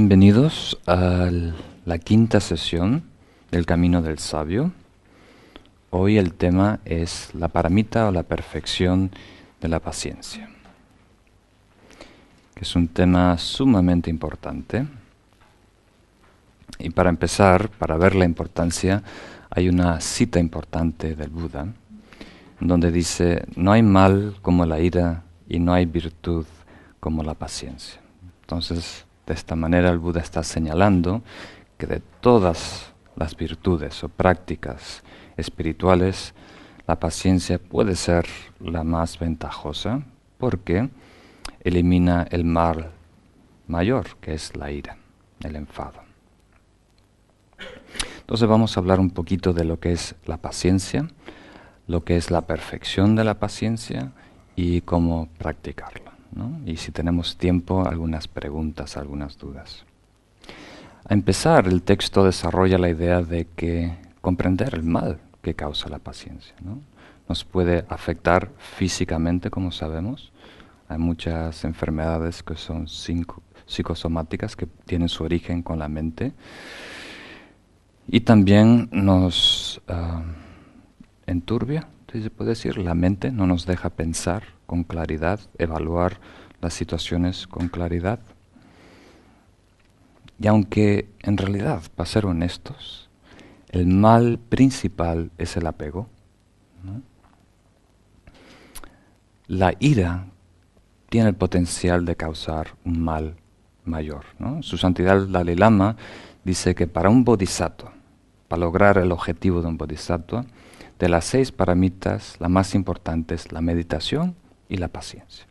Bienvenidos a la quinta sesión del Camino del Sabio. Hoy el tema es la paramita o la perfección de la paciencia, que es un tema sumamente importante. Y para empezar, para ver la importancia, hay una cita importante del Buda, donde dice: no hay mal como la ira y no hay virtud como la paciencia. Entonces, de esta manera el Buda está señalando que de todas las virtudes o prácticas espirituales, la paciencia puede ser la más ventajosa porque elimina el mal mayor, que es la ira, el enfado. Entonces vamos a hablar un poquito de lo que es la paciencia, lo que es la perfección de la paciencia y cómo practicarla, ¿no? Y si tenemos tiempo, algunas preguntas, algunas dudas. A empezar, el texto desarrolla la idea de que comprender el mal que causa la paciencia, ¿no? Nos puede afectar físicamente, como sabemos. Hay muchas enfermedades que son psicosomáticas, que tienen su origen con la mente. Y también nos enturbia, si se puede decir, la mente, no nos deja pensar con claridad, evaluar las situaciones con claridad. Y aunque en realidad, para ser honestos, el mal principal es el apego, ¿no? La ira tiene el potencial de causar un mal mayor, ¿no? Su Santidad el Dalai Lama dice que para un bodhisattva, para lograr el objetivo de un bodhisattva, de las 6 paramitas, la más importante es la meditación y la paciencia.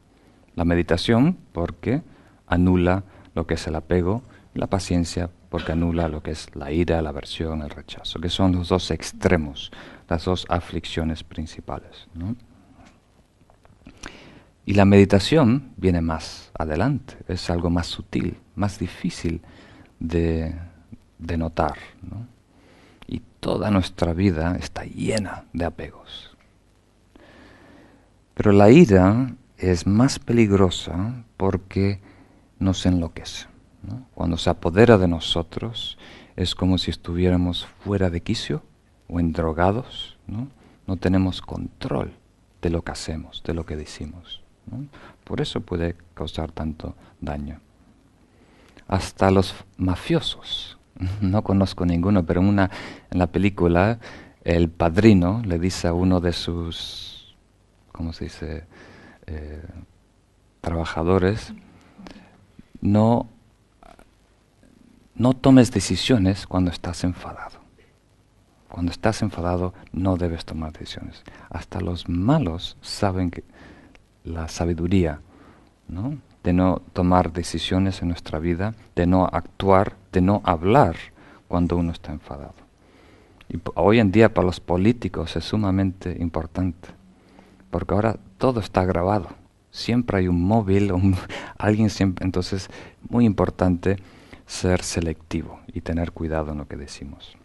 La meditación porque anula lo que es el apego, y la paciencia porque anula lo que es la ira, la aversión, el rechazo, que son los dos extremos, las dos aflicciones principales, ¿no? Y la meditación viene más adelante, es algo más sutil, más difícil de notar, ¿no? Y toda nuestra vida está llena de apegos. Pero la ira es más peligrosa porque nos enloquece, ¿no? Cuando se apodera de nosotros es como si estuviéramos fuera de quicio o endrogados, ¿no? No tenemos control de lo que hacemos, de lo que decimos, ¿no? Por eso puede causar tanto daño. Hasta los mafiosos, no conozco ninguno, pero en la película el padrino le dice a uno de sus, ¿cómo se dice?, trabajadores: no tomes decisiones cuando estás enfadado. Cuando estás enfadado no debes tomar decisiones. Hasta los malos saben que la sabiduría, ¿no?, de no tomar decisiones en nuestra vida, de no actuar, de no hablar cuando uno está enfadado. Y hoy en día para los políticos es sumamente importante, porque ahora todo está grabado. Siempre hay un móvil, alguien siempre. Entonces, muy importante ser selectivo y tener cuidado en lo que decimos.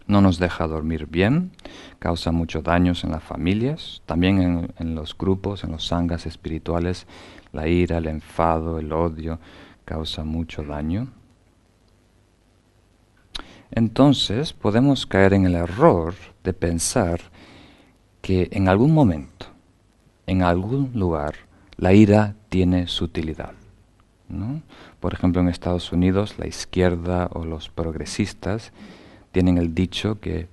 No nos deja dormir bien, causa muchos daños en las familias, también en los grupos, en los sanghas espirituales. La ira, el enfado, el odio causa mucho daño. Entonces podemos caer en el error de pensar que en algún momento, en algún lugar, la ira tiene su utilidad, ¿no? Por ejemplo, en Estados Unidos, la izquierda o los progresistas tienen el dicho que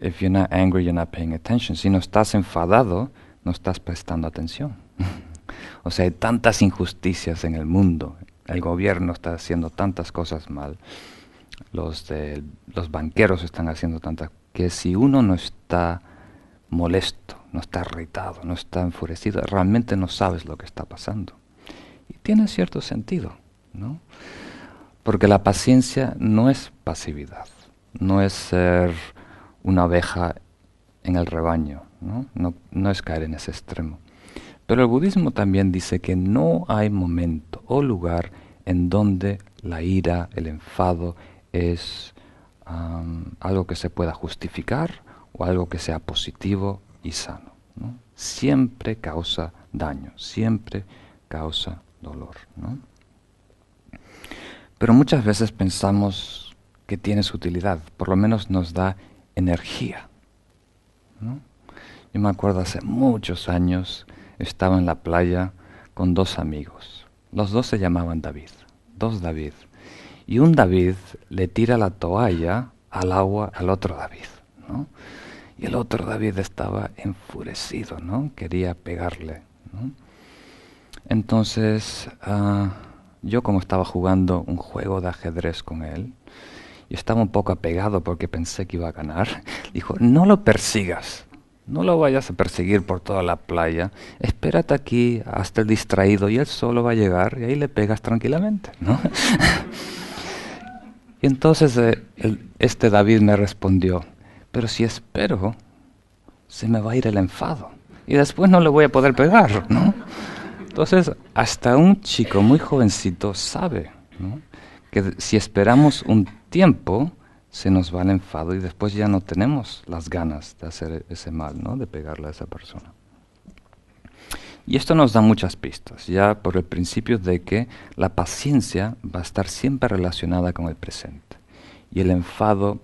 if you're not angry, you're not paying attention. Si no estás enfadado, no estás prestando atención. O sea, hay tantas injusticias en el mundo. El gobierno está haciendo tantas cosas mal. Los banqueros están haciendo tantas, que si uno no está molesto, no está irritado, no está enfurecido, realmente no sabes lo que está pasando. Y tiene cierto sentido, ¿no? Porque la paciencia no es pasividad, no es ser una oveja en el rebaño, ¿no? No es caer en ese extremo. Pero el budismo también dice que no hay momento o lugar en donde la ira, el enfado, es algo que se pueda justificar o algo que sea positivo y sano, ¿no? Siempre causa daño, siempre causa dolor, ¿no? Pero muchas veces pensamos que tiene su utilidad, por lo menos nos da energía, ¿no? Yo me acuerdo hace muchos años, estaba en la playa con dos amigos. Los dos se llamaban David, dos David. Y un David le tira la toalla al agua al otro David, ¿no? Y el otro David estaba enfurecido, ¿no? Quería pegarle, ¿no? Entonces, yo como estaba jugando un juego de ajedrez con él, y estaba un poco apegado porque pensé que iba a ganar, dijo, no lo persigas, no lo vayas a perseguir por toda la playa, espérate aquí hasta el distraído y él solo va a llegar y ahí le pegas tranquilamente, ¿no? Y entonces este David me respondió, pero si espero, se me va a ir el enfado y después no le voy a poder pegar, ¿no? Entonces, hasta un chico muy jovencito sabe, ¿no?, que si esperamos un tiempo, se nos va el enfado y después ya no tenemos las ganas de hacer ese mal, ¿no?, de pegarle a esa persona. Y esto nos da muchas pistas, ya por el principio de que la paciencia va a estar siempre relacionada con el presente. Y el enfado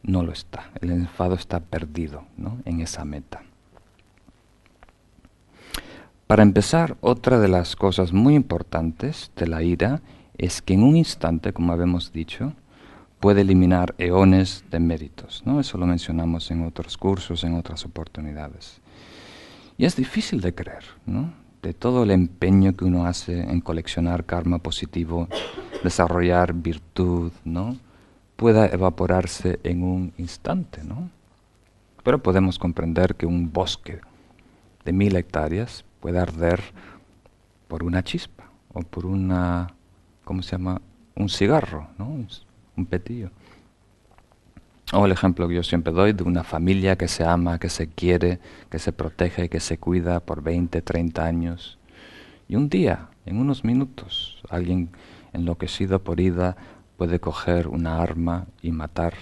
no lo está, el enfado está perdido, ¿no?, en esa meta. Para empezar, otra de las cosas muy importantes de la ira es que en un instante, como habíamos dicho, puede eliminar eones de méritos, ¿no? Eso lo mencionamos en otros cursos, en otras oportunidades. Y es difícil de creer, ¿no?, de todo el empeño que uno hace en coleccionar karma positivo, desarrollar virtud, ¿no?, pueda evaporarse en un instante, ¿no? Pero podemos comprender que un bosque de 1000 hectáreas puede arder por una chispa o por una, ¿cómo se llama?, un cigarro, ¿no?, un petillo. O el ejemplo que yo siempre doy de una familia que se ama, que se quiere, que se protege, que se cuida por 20, 30 años. Y un día, en unos minutos, alguien enloquecido por ira puede coger una arma y matar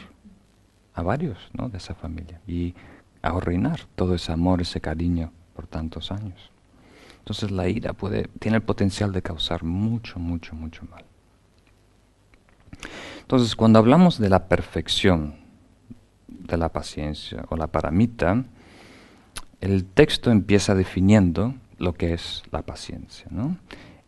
a varios, ¿no?, de esa familia y arruinar todo ese amor, ese cariño por tantos años. Entonces la ira tiene el potencial de causar mucho, mucho, mucho mal. Entonces, cuando hablamos de la perfección de la paciencia o la paramita, el texto empieza definiendo lo que es la paciencia, ¿no?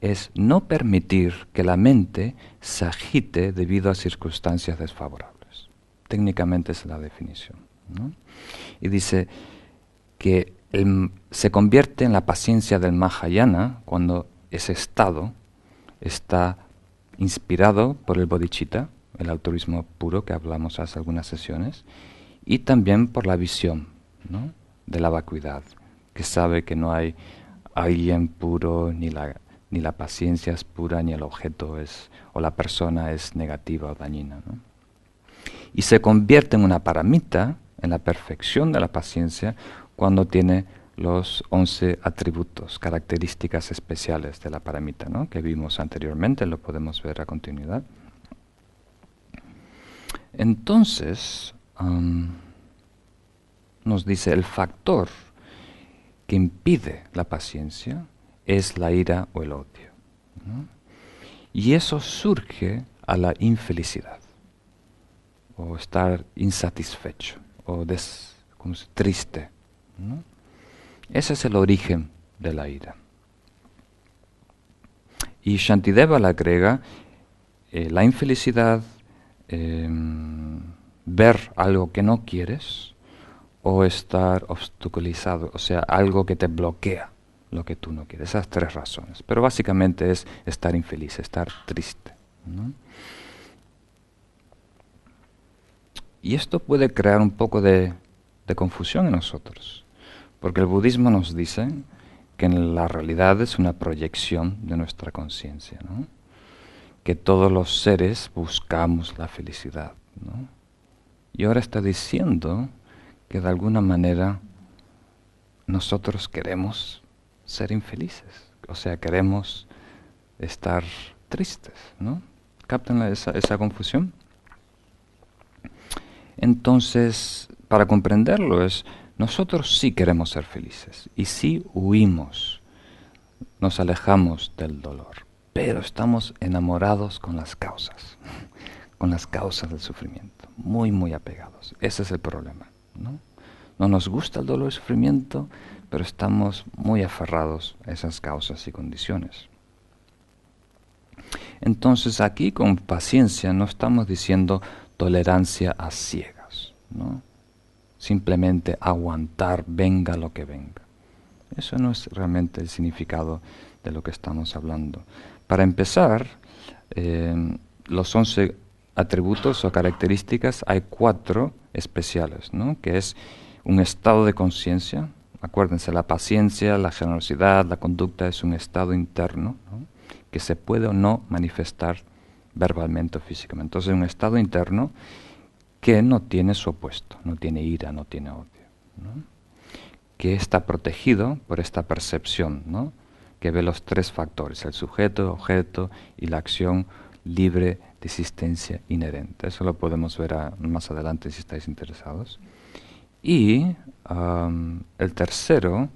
Es no permitir que la mente se agite debido a circunstancias desfavorables. Técnicamente es la definición, ¿no? Y dice que se convierte en la paciencia del Mahayana cuando ese estado está inspirado por el bodhicitta, el altruismo puro que hablamos hace algunas sesiones, y también por la visión, ¿no?, de la vacuidad, que sabe que no hay alguien puro, ni la paciencia es pura, ni el objeto o la persona es negativa o dañina, ¿no? Y se convierte en una paramita, en la perfección de la paciencia, cuando tiene los 11 atributos, características especiales de la paramita, ¿no?, que vimos anteriormente, lo podemos ver a continuidad. Entonces, nos dice el factor que impide la paciencia es la ira o el odio, ¿no? Y eso surge a la infelicidad, o estar insatisfecho, o triste, ¿no? Ese es el origen de la ira. Y Shantideva le agrega la infelicidad, ver algo que no quieres, o estar obstaculizado, o sea, algo que te bloquea lo que tú no quieres. Esas 3 razones. Pero básicamente es estar infeliz, estar triste, ¿no? Y esto puede crear un poco de confusión en nosotros, porque el budismo nos dice que en la realidad es una proyección de nuestra conciencia, ¿no?, que todos los seres buscamos la felicidad, ¿no? Y ahora está diciendo que de alguna manera nosotros queremos ser infelices, o sea, queremos estar tristes, ¿no? ¿Captan esa confusión? Entonces, para comprenderlo nosotros sí queremos ser felices y sí huimos, nos alejamos del dolor, pero estamos enamorados con las causas del sufrimiento, muy, muy apegados. Ese es el problema, ¿no? No nos gusta el dolor y el sufrimiento, pero estamos muy aferrados a esas causas y condiciones. Entonces aquí con paciencia no estamos diciendo tolerancia a ciegas, ¿no? Simplemente aguantar, venga lo que venga. Eso no es realmente el significado de lo que estamos hablando. Para empezar, los 11 atributos o características, hay 4 especiales, ¿no? Que es un estado de conciencia. Acuérdense, la paciencia, la generosidad, la conducta es un estado interno, ¿no? Que se puede o no manifestar verbalmente o físicamente. Entonces, un estado interno que no tiene su opuesto, no tiene ira, no tiene odio, ¿no? Que está protegido por esta percepción, ¿no? Que ve los 3 factores, el sujeto, objeto y la acción libre de existencia inherente. Eso lo podemos ver más adelante si estáis interesados. Y el tercero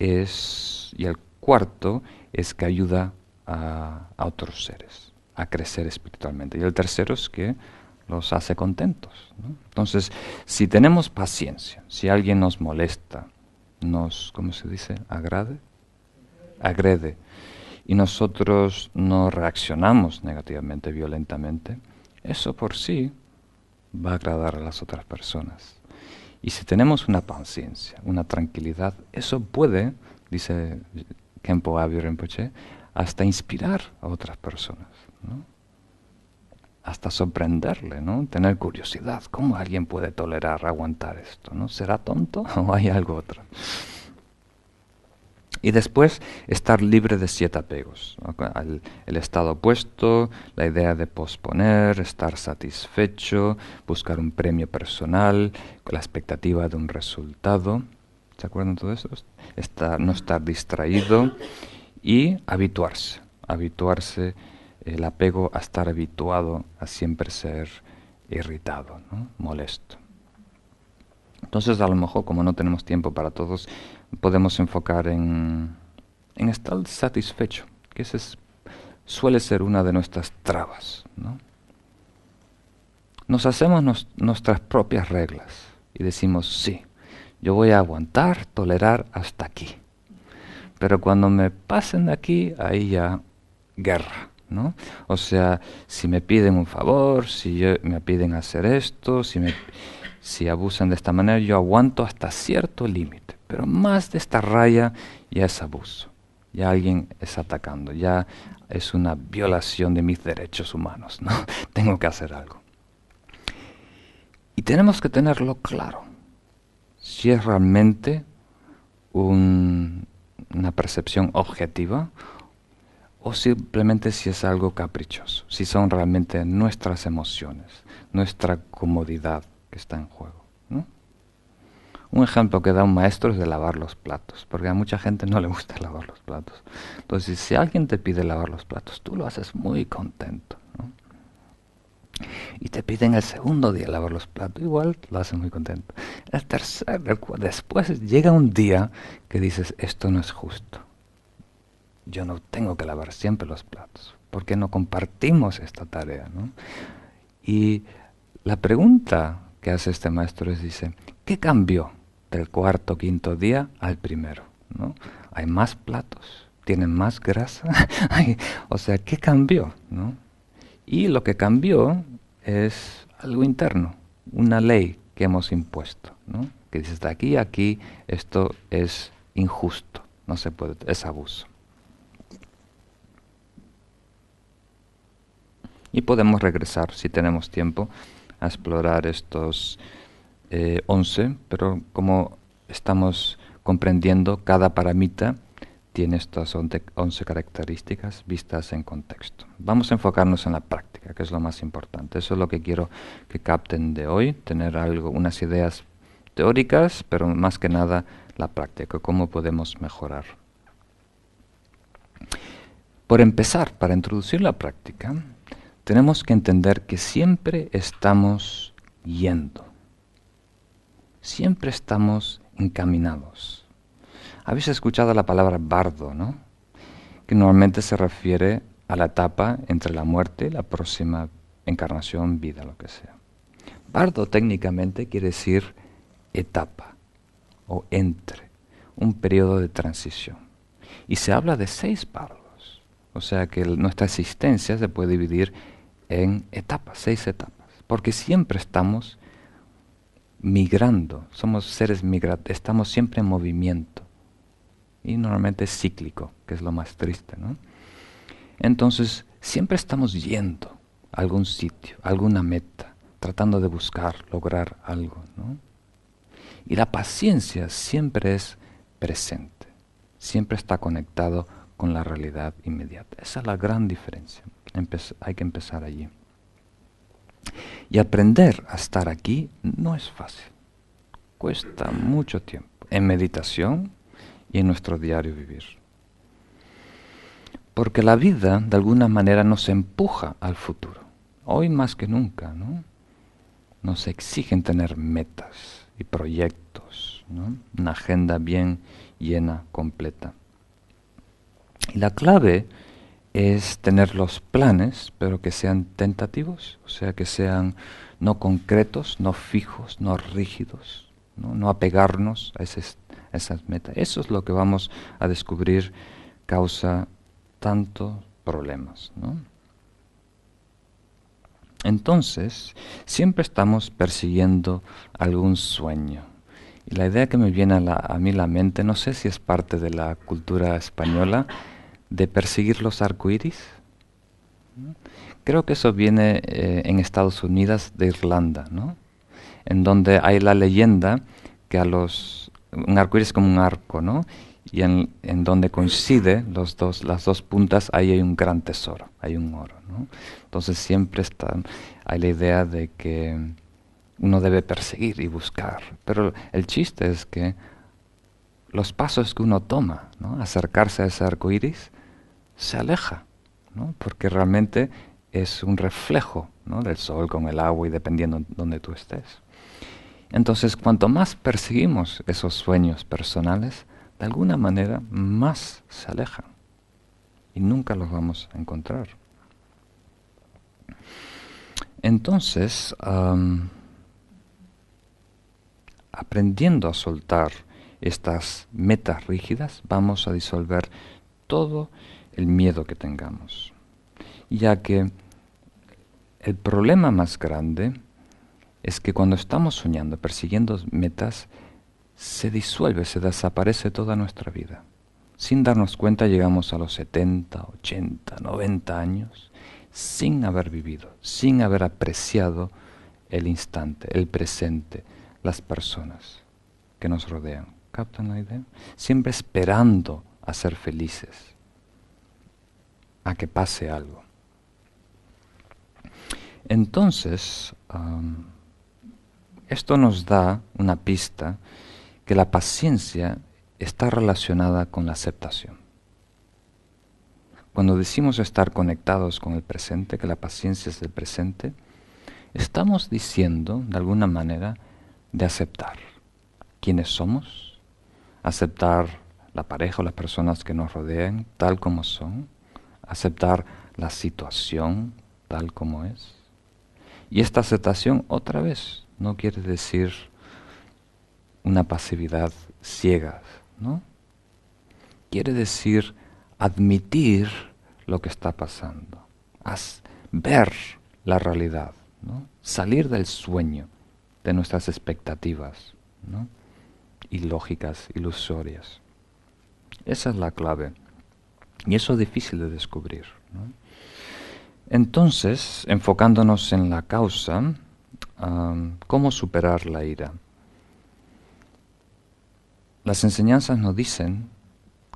y el cuarto es que ayuda a otros seres a crecer espiritualmente. Y el tercero es que los hace contentos, ¿no? Entonces, si tenemos paciencia, si alguien nos molesta, ¿cómo se dice? Agrede, y nosotros no reaccionamos negativamente, violentamente, eso por sí va a agradar a las otras personas. Y si tenemos una paciencia, una tranquilidad, eso puede, dice Khenpo Abhi Rinpoche, hasta inspirar a otras personas, ¿no? Hasta sorprenderle, ¿no? Tener curiosidad. ¿Cómo alguien puede tolerar, aguantar esto, ¿no? ¿Será tonto o hay algo otro? Y después, estar libre de 7 apegos, ¿no? El estado opuesto, la idea de posponer, estar satisfecho, buscar un premio personal, con la expectativa de un resultado. ¿Se acuerdan de todo eso? No estar distraído y habituarse. El apego a estar habituado a siempre ser irritado, ¿no? Molesto. Entonces, a lo mejor, como no tenemos tiempo para todos, podemos enfocar en estar satisfecho, que suele ser una de nuestras trabas, ¿no? Nos hacemos nuestras propias reglas y decimos, sí, yo voy a aguantar, tolerar hasta aquí. Pero cuando me pasen de aquí, ahí ya guerra, ¿no? O sea, si me piden un favor, me piden hacer esto, si abusan de esta manera, yo aguanto hasta cierto límite. Pero más de esta raya ya es abuso. Ya alguien está atacando, ya es una violación de mis derechos humanos, ¿no? Tengo que hacer algo. Y tenemos que tenerlo claro. Si es realmente una percepción objetiva o simplemente si es algo caprichoso, si son realmente nuestras emociones, nuestra comodidad que está en juego, ¿no? Un ejemplo que da un maestro es de lavar los platos, porque a mucha gente no le gusta lavar los platos. Entonces, si alguien te pide lavar los platos, tú lo haces muy contento, ¿no? Y te piden el segundo día lavar los platos, igual lo haces muy contento. Después llega un día que dices, esto no es justo. Yo no tengo que lavar siempre los platos. ¿Por qué no compartimos esta tarea, ¿no? Y la pregunta que hace este maestro dice, ¿qué cambió del 4º, 5º día al primero, ¿no? ¿Hay más platos? ¿Tienen más grasa? O sea, ¿qué cambió, ¿no? Y lo que cambió es algo interno, una ley que hemos impuesto, ¿no? Que dice, de aquí a aquí, esto es injusto, no se puede, es abuso. Y podemos regresar, si tenemos tiempo, a explorar estos 11, pero como estamos comprendiendo, cada paramita tiene estas 11 características vistas en contexto. Vamos a enfocarnos en la práctica, que es lo más importante. Eso es lo que quiero que capten de hoy, tener unas ideas teóricas, pero más que nada la práctica, cómo podemos mejorar. Por empezar, para introducir la práctica, tenemos que entender que siempre estamos yendo. Siempre estamos encaminados. Habéis escuchado la palabra bardo, ¿no? Que normalmente se refiere a la etapa entre la muerte y la próxima encarnación, vida, lo que sea. Bardo técnicamente quiere decir etapa o entre, un periodo de transición. Y se habla de 6 bardos, o sea que nuestra existencia se puede dividir en etapas, 6 etapas, porque siempre estamos migrando, somos seres migrantes, estamos siempre en movimiento. Y normalmente es cíclico, que es lo más triste, ¿no? Entonces, siempre estamos yendo a algún sitio, a alguna meta, tratando de buscar, lograr algo, ¿no? Y la paciencia siempre es presente, siempre está conectado con la realidad inmediata. Esa es la gran diferencia. Hay que empezar allí. Y aprender a estar aquí no es fácil. Cuesta mucho tiempo. En meditación y en nuestro diario vivir. Porque la vida, de alguna manera, nos empuja al futuro. Hoy más que nunca, ¿no? Nos exigen tener metas y proyectos, ¿no? Una agenda bien llena, completa. Y la clave es tener los planes, pero que sean tentativos, o sea, que sean no concretos, no fijos, no rígidos, no apegarnos a esas metas. Eso es lo que vamos a descubrir causa tantos problemas, ¿no? Entonces, siempre estamos persiguiendo algún sueño. Y la idea que me viene a mí a la mente, no sé si es parte de la cultura española, de perseguir los arcoíris. Creo que eso viene en Estados Unidos de Irlanda, ¿no? En donde hay la leyenda que un arcoíris es como un arco, ¿no? Y en donde coincide las dos puntas, ahí hay un gran tesoro, hay un oro, ¿no? Entonces siempre hay la idea de que uno debe perseguir y buscar. Pero el chiste es que los pasos que uno toma, ¿no? Acercarse a ese arco iris, se aleja, ¿no? Porque realmente es un reflejo, ¿no? Del sol con el agua y dependiendo de donde tú estés. Entonces, cuanto más perseguimos esos sueños personales, de alguna manera más se alejan y nunca los vamos a encontrar. Entonces, aprendiendo a soltar estas metas rígidas, vamos a disolver todo el miedo que tengamos, ya que el problema más grande es que cuando estamos soñando, persiguiendo metas, se disuelve, se desaparece toda nuestra vida. Sin darnos cuenta llegamos a los 70, 80, 90 años sin haber vivido, sin haber apreciado el instante, el presente, las personas que nos rodean. ¿Captan la idea? Siempre esperando a ser felices, a que pase algo. Entonces, esto nos da una pista que la paciencia está relacionada con la aceptación. Cuando decimos estar conectados con el presente, que la paciencia es del presente, estamos diciendo, de alguna manera, de aceptar quiénes somos, aceptar la pareja o las personas que nos rodean tal como son, aceptar la situación tal como es. Y esta aceptación, otra vez, no quiere decir una pasividad ciega, ¿no? Quiere decir admitir lo que está pasando, ver la realidad, ¿no? Salir del sueño, de nuestras expectativas, ¿no? Ilógicas, ilusorias. Esa es la clave. Y eso es difícil de descubrir, ¿no? Entonces, enfocándonos en la causa, ¿cómo superar la ira? Las enseñanzas nos dicen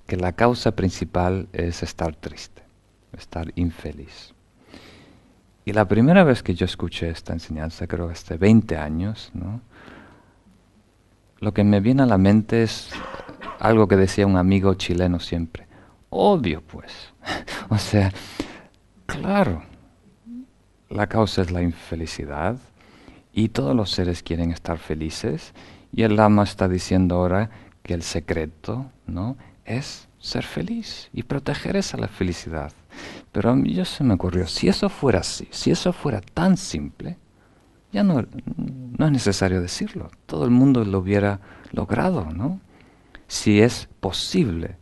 que la causa principal es estar triste, estar infeliz. Y la primera vez que yo escuché esta enseñanza, creo que hace 20 años, ¿no? Lo que me viene a la mente es algo que decía un amigo chileno siempre. Obvio, pues. O sea, claro, la causa es la infelicidad y todos los seres quieren estar felices y el Lama está diciendo ahora que el secreto, ¿no?, es ser feliz y proteger esa la felicidad. Pero a mí ya se me ocurrió, si eso fuera así, si eso fuera tan simple, ya no es necesario decirlo. Todo el mundo lo hubiera logrado, ¿no? Si es posible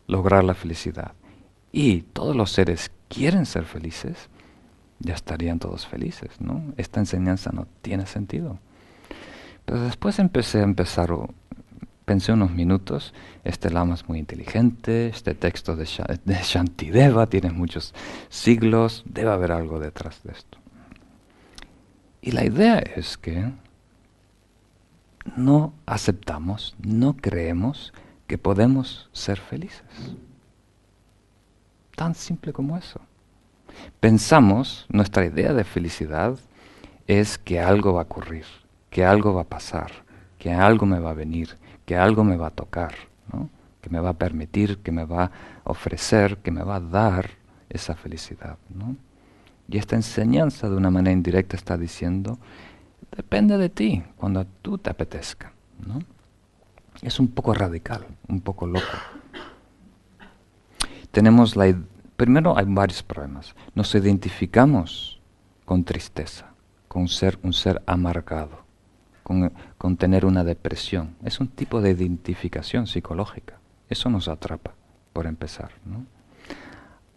lograr la felicidad y todos los seres quieren ser felices, ya estarían todos felices, ¿no? Esta enseñanza no tiene sentido. Pero después pensé unos minutos, este lama es muy inteligente, este texto de Shantideva tiene muchos siglos, debe haber algo detrás de esto. Y la idea es que no aceptamos, no creemos que podemos ser felices. Tan simple como eso. Pensamos, nuestra idea de felicidad es que algo va a ocurrir, que algo va a pasar, que algo me va a venir, que algo me va a tocar, ¿no? Que me va a permitir, que me va a ofrecer, que me va a dar esa felicidad, ¿no? Y esta enseñanza de una manera indirecta está diciendo, depende de ti, cuando tú te apetezca, ¿no? Es un poco radical, un poco loco. Primero hay varios problemas. Nos identificamos con tristeza, con ser un ser amargado, con tener una depresión. Es un tipo de identificación psicológica. Eso nos atrapa, por empezar, ¿no?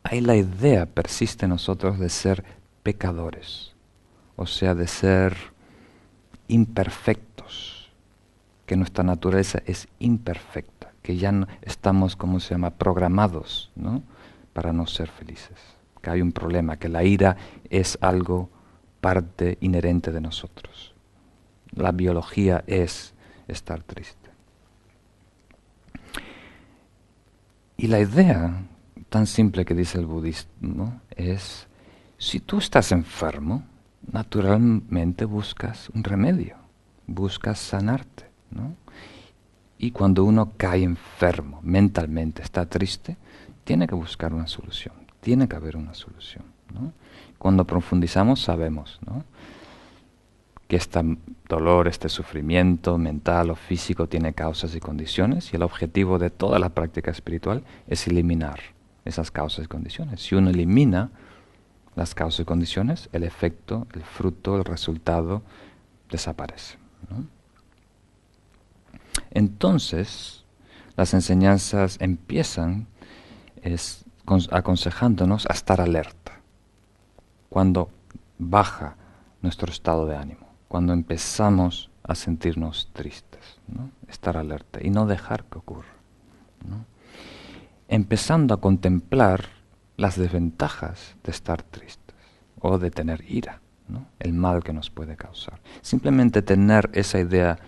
Ahí la idea persiste en nosotros de ser pecadores, o sea, de ser imperfectos, que nuestra naturaleza es imperfecta, que ya no estamos, ¿cómo se llama?, programados, ¿no?, para no ser felices, que hay un problema, que la ira es algo parte inherente de nosotros. La biología es estar triste. Y la idea tan simple que dice el budismo es, si tú estás enfermo, naturalmente buscas un remedio, buscas sanarte, ¿no? Y cuando uno cae enfermo, mentalmente está triste, tiene que buscar una solución, tiene que haber una solución, ¿no? Cuando profundizamos sabemos, ¿no?, que este dolor, este sufrimiento mental o físico tiene causas y condiciones, y el objetivo de toda la práctica espiritual es eliminar esas causas y condiciones. Si uno elimina las causas y condiciones, el efecto, el fruto, el resultado desaparece, ¿no? Entonces, las enseñanzas empiezan aconsejándonos a estar alerta cuando baja nuestro estado de ánimo, cuando empezamos a sentirnos tristes, ¿no? Estar alerta y no dejar que ocurra, ¿no? Empezando a contemplar las desventajas de estar tristes o de tener ira, ¿no?, el mal que nos puede causar. Simplemente tener esa idea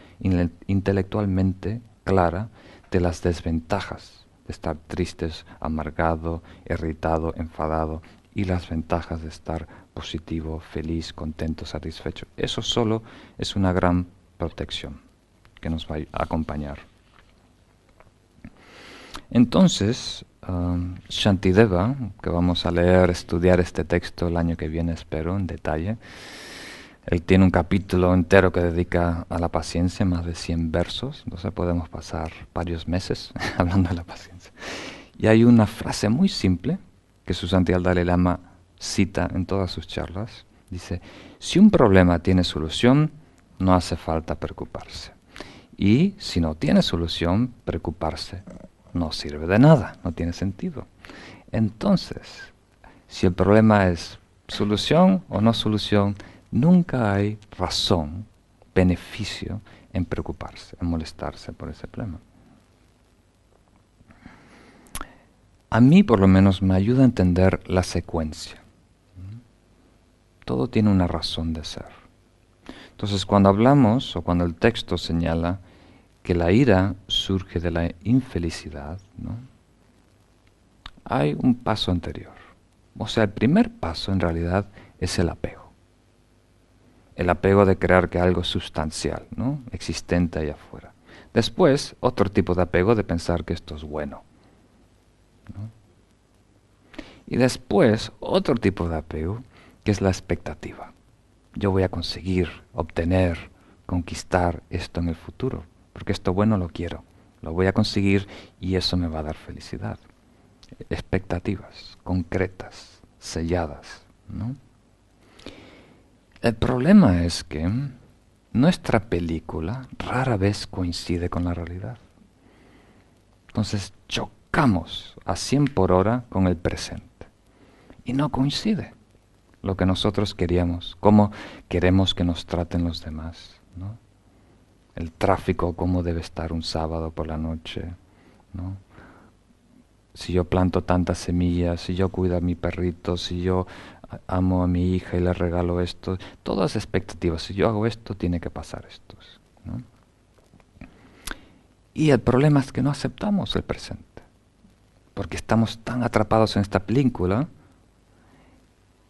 intelectualmente clara de las desventajas de estar tristes, amargado, irritado, enfadado, y las ventajas de estar positivo, feliz, contento, satisfecho. Eso solo es una gran protección que nos va a acompañar. Entonces, Shantideva, que vamos a leer, estudiar este texto el año que viene, espero, en detalle. Él tiene un capítulo entero que dedica a la paciencia, más de 100 versos, entonces podemos pasar varios meses hablando de la paciencia. Y hay una frase muy simple que su santidad Dalai Lama cita en todas sus charlas. Dice, si un problema tiene solución, no hace falta preocuparse. Y si no tiene solución, preocuparse no sirve de nada, no tiene sentido. Entonces, si el problema es solución o no solución, nunca hay razón, beneficio en preocuparse, en molestarse por ese problema. A mí, por lo menos, me ayuda a entender la secuencia. Todo tiene una razón de ser. Entonces, cuando hablamos o cuando el texto señala que la ira surge de la infelicidad, ¿no?, hay un paso anterior. O sea, el primer paso en realidad es el apego. El apego de creer que algo es sustancial, ¿no?, existente allá afuera. Después, otro tipo de apego de pensar que esto es bueno, ¿no? Y después, otro tipo de apego, que es la expectativa. Yo voy a conseguir, obtener, conquistar esto en el futuro, porque esto bueno lo quiero. lo voy a conseguir y eso me va a dar felicidad. Expectativas concretas, selladas, ¿no? El problema es que nuestra película rara vez coincide con la realidad. Entonces chocamos a 100 por hora con el presente y no coincide lo que nosotros queríamos, cómo queremos que nos traten los demás, ¿no? El tráfico, cómo debe estar un sábado por la noche, ¿no? Si yo planto tantas semillas, si yo cuido a mi perrito, si yo amo a mi hija y le regalo esto, todas expectativas, si yo hago esto, tiene que pasar esto, ¿no? Y el problema es que no aceptamos el presente, porque estamos tan atrapados en esta película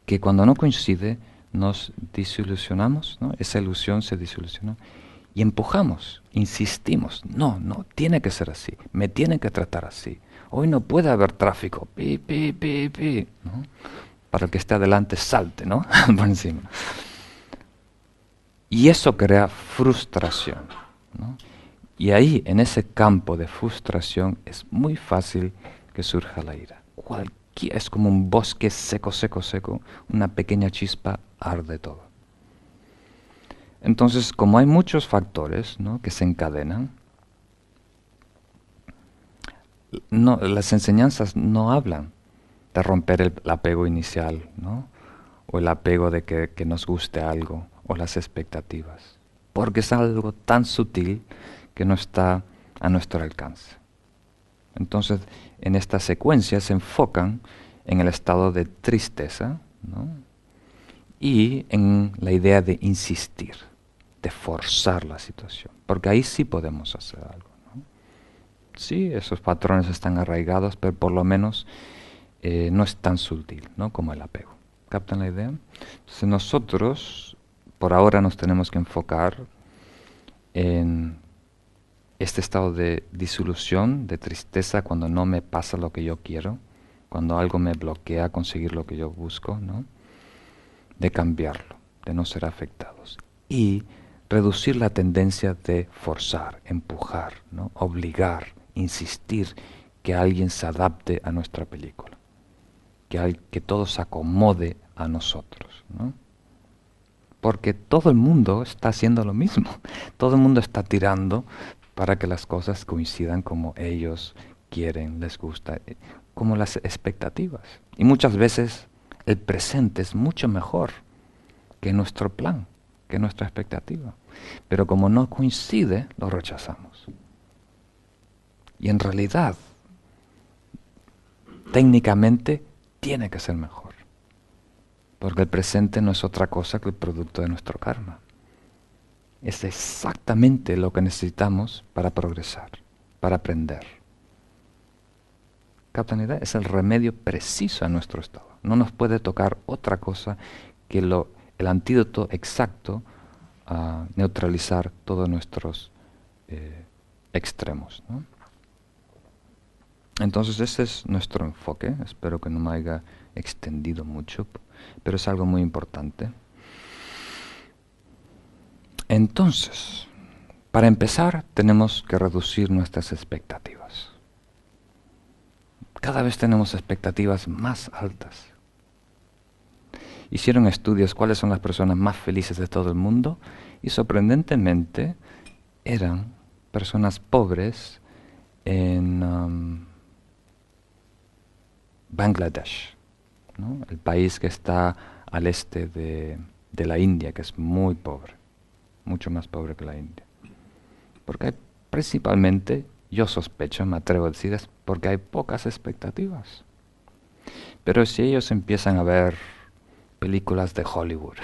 que cuando no coincide nos desilusionamos, ¿no? Esa ilusión se desilusiona y empujamos, insistimos, no, tiene que ser así, me tienen que tratar así, hoy no puede haber tráfico, pi, pi, pi, pi, ¿no? Para el que esté adelante salte, ¿no? Por encima. Y eso crea frustración, ¿no? Y ahí, en ese campo de frustración, es muy fácil que surja la ira. Es como un bosque seco, seco, seco, una pequeña chispa arde todo. Entonces, como hay muchos factores, ¿no?, que se encadenan, las enseñanzas no hablan de romper el apego inicial, ¿no?, o el apego de que nos guste algo, o las expectativas, porque es algo tan sutil que no está a nuestro alcance. Entonces, en esta secuencia se enfocan en el estado de tristeza, ¿no?, y en la idea de insistir, de forzar la situación, porque ahí sí podemos hacer algo, ¿no? Sí, esos patrones están arraigados, pero por lo menos no es tan sutil, ¿no?, como el apego. ¿Captan la idea? Entonces nosotros, por ahora, nos tenemos que enfocar en este estado de disolución, de tristeza, cuando no me pasa lo que yo quiero, cuando algo me bloquea a conseguir lo que yo busco, ¿no?, de cambiarlo, de no ser afectados. Y reducir la tendencia de forzar, empujar, ¿no?, obligar, insistir que alguien se adapte a nuestra película, que todo se acomode a nosotros, ¿no? Porque todo el mundo está haciendo lo mismo, todo el mundo está tirando para que las cosas coincidan como ellos quieren, les gusta, como las expectativas. Y muchas veces el presente es mucho mejor que nuestro plan, que nuestra expectativa. Pero como no coincide, lo rechazamos. Y en realidad, técnicamente, tiene que ser mejor. Porque el presente no es otra cosa que el producto de nuestro karma. Es exactamente lo que necesitamos para progresar, para aprender. ¿Captan la idea? Es el remedio preciso a nuestro estado. No nos puede tocar otra cosa que el antídoto exacto a neutralizar todos nuestros extremos, ¿no? Entonces ese es nuestro enfoque. Espero que no me haya extendido mucho, pero es algo muy importante. Entonces, para empezar, tenemos que reducir nuestras expectativas. Cada vez tenemos expectativas más altas. Hicieron estudios cuáles son las personas más felices de todo el mundo y sorprendentemente eran personas pobres en Bangladesh, ¿no?, el país que está al este de la India, que es muy pobre, mucho más pobre que la India. Porque hay, principalmente, yo sospecho, me atrevo a decir, es porque hay pocas expectativas. Pero si ellos empiezan a ver películas de Hollywood,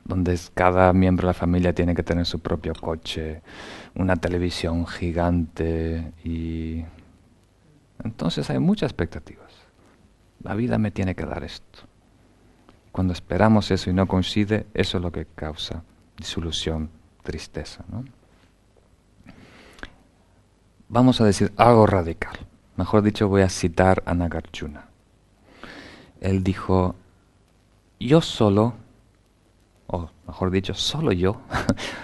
donde cada miembro de la familia tiene que tener su propio coche, una televisión gigante, y entonces hay muchas expectativas. La vida me tiene que dar esto. Cuando esperamos eso y no coincide, eso es lo que causa disolución, tristeza, ¿no? Vamos a decir algo radical. Mejor dicho, voy a citar a Nagarjuna. Él dijo, yo solo, o mejor dicho, solo yo,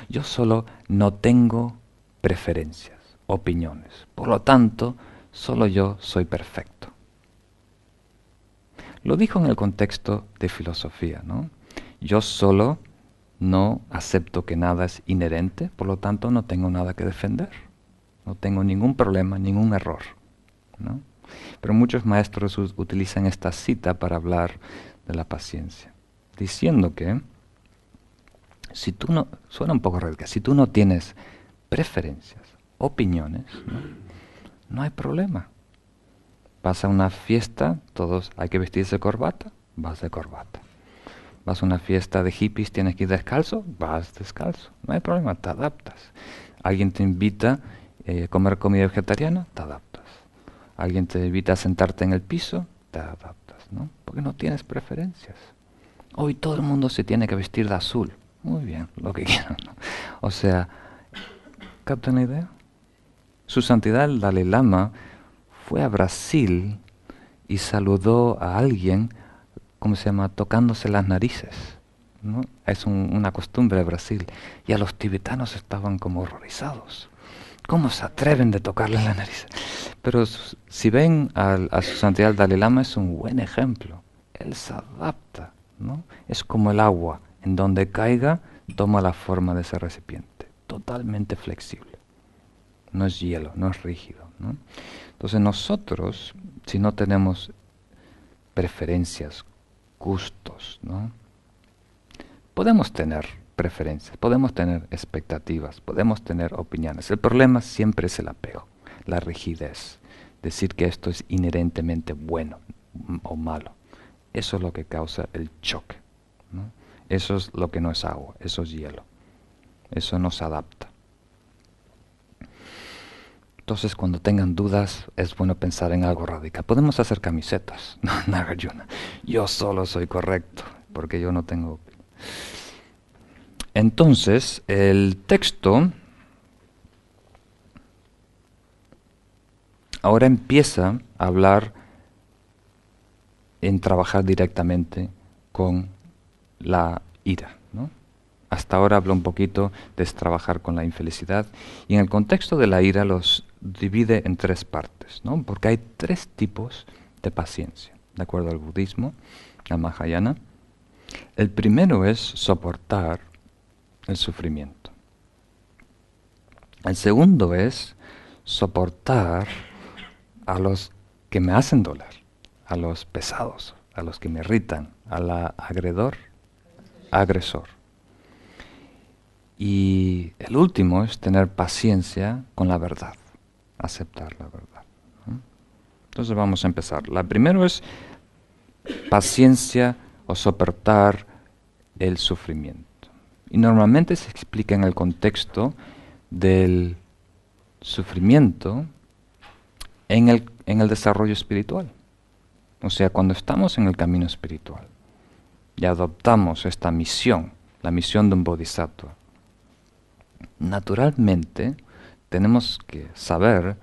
yo solo no tengo preferencias. opiniones. Por lo tanto, solo yo soy perfecto. Lo dijo en el contexto de filosofía, ¿no? Yo solo no acepto que nada es inherente, por lo tanto no tengo nada que defender. No tengo ningún problema, ningún error, ¿no? Pero muchos maestros utilizan esta cita para hablar de la paciencia, diciendo que si tú no, suena un poco radical, si tú no tienes preferencias, opiniones, no hay problema. Vas a una fiesta, todos hay que vestirse de corbata, vas de corbata. Vas a una fiesta de hippies, tienes que ir descalzo, vas descalzo. No hay problema, te adaptas. Alguien te invita a comer comida vegetariana, te adaptas. Alguien te invita a sentarte en el piso, te adaptas, ¿no? Porque no tienes preferencias. Hoy todo el mundo se tiene que vestir de azul. Muy bien, lo que quieran, ¿no? O sea, ¿captan la idea? Su Santidad el Dalai Lama fue a Brasil y saludó a alguien, ¿cómo se llama?, tocándose las narices, ¿no? Es una costumbre de Brasil. Y a los tibetanos estaban como horrorizados. ¿Cómo se atreven de tocarle la nariz? Pero si ven a su Santidad el Dalai Lama, es un buen ejemplo. Él se adapta, ¿no? Es como el agua, en donde caiga, toma la forma de ese recipiente. Totalmente flexible. No es hielo, no es rígido, ¿no? Entonces nosotros, si no tenemos preferencias, gustos, ¿no? Podemos tener preferencias, podemos tener expectativas, podemos tener opiniones. El problema siempre es el apego, la rigidez, decir que esto es inherentemente bueno o malo. Eso es lo que causa el choque, ¿no? Eso es lo que no es agua, eso es hielo. Eso no se adapta. Entonces, cuando tengan dudas, es bueno pensar en algo radical. Podemos hacer camisetas, Nagarjuna. Yo solo soy correcto, porque yo no tengo opinión. Entonces, el texto ahora empieza a hablar en trabajar directamente con la ira, ¿no? Hasta ahora habló un poquito de trabajar con la infelicidad, y en el contexto de la ira los divide en tres partes, ¿no? Porque hay tres tipos de paciencia, de acuerdo al budismo, al Mahayana. El primero es soportar el sufrimiento. El segundo es soportar a los que me hacen doler, a los pesados, a los que me irritan, al agresor. Y el último es tener paciencia con la verdad, aceptar la verdad, ¿no? Entonces vamos a empezar. La primera es paciencia o soportar el sufrimiento. Y normalmente se explica en el contexto del sufrimiento en el desarrollo espiritual. O sea, cuando estamos en el camino espiritual y adoptamos esta misión, la misión de un bodhisattva, naturalmente tenemos que saber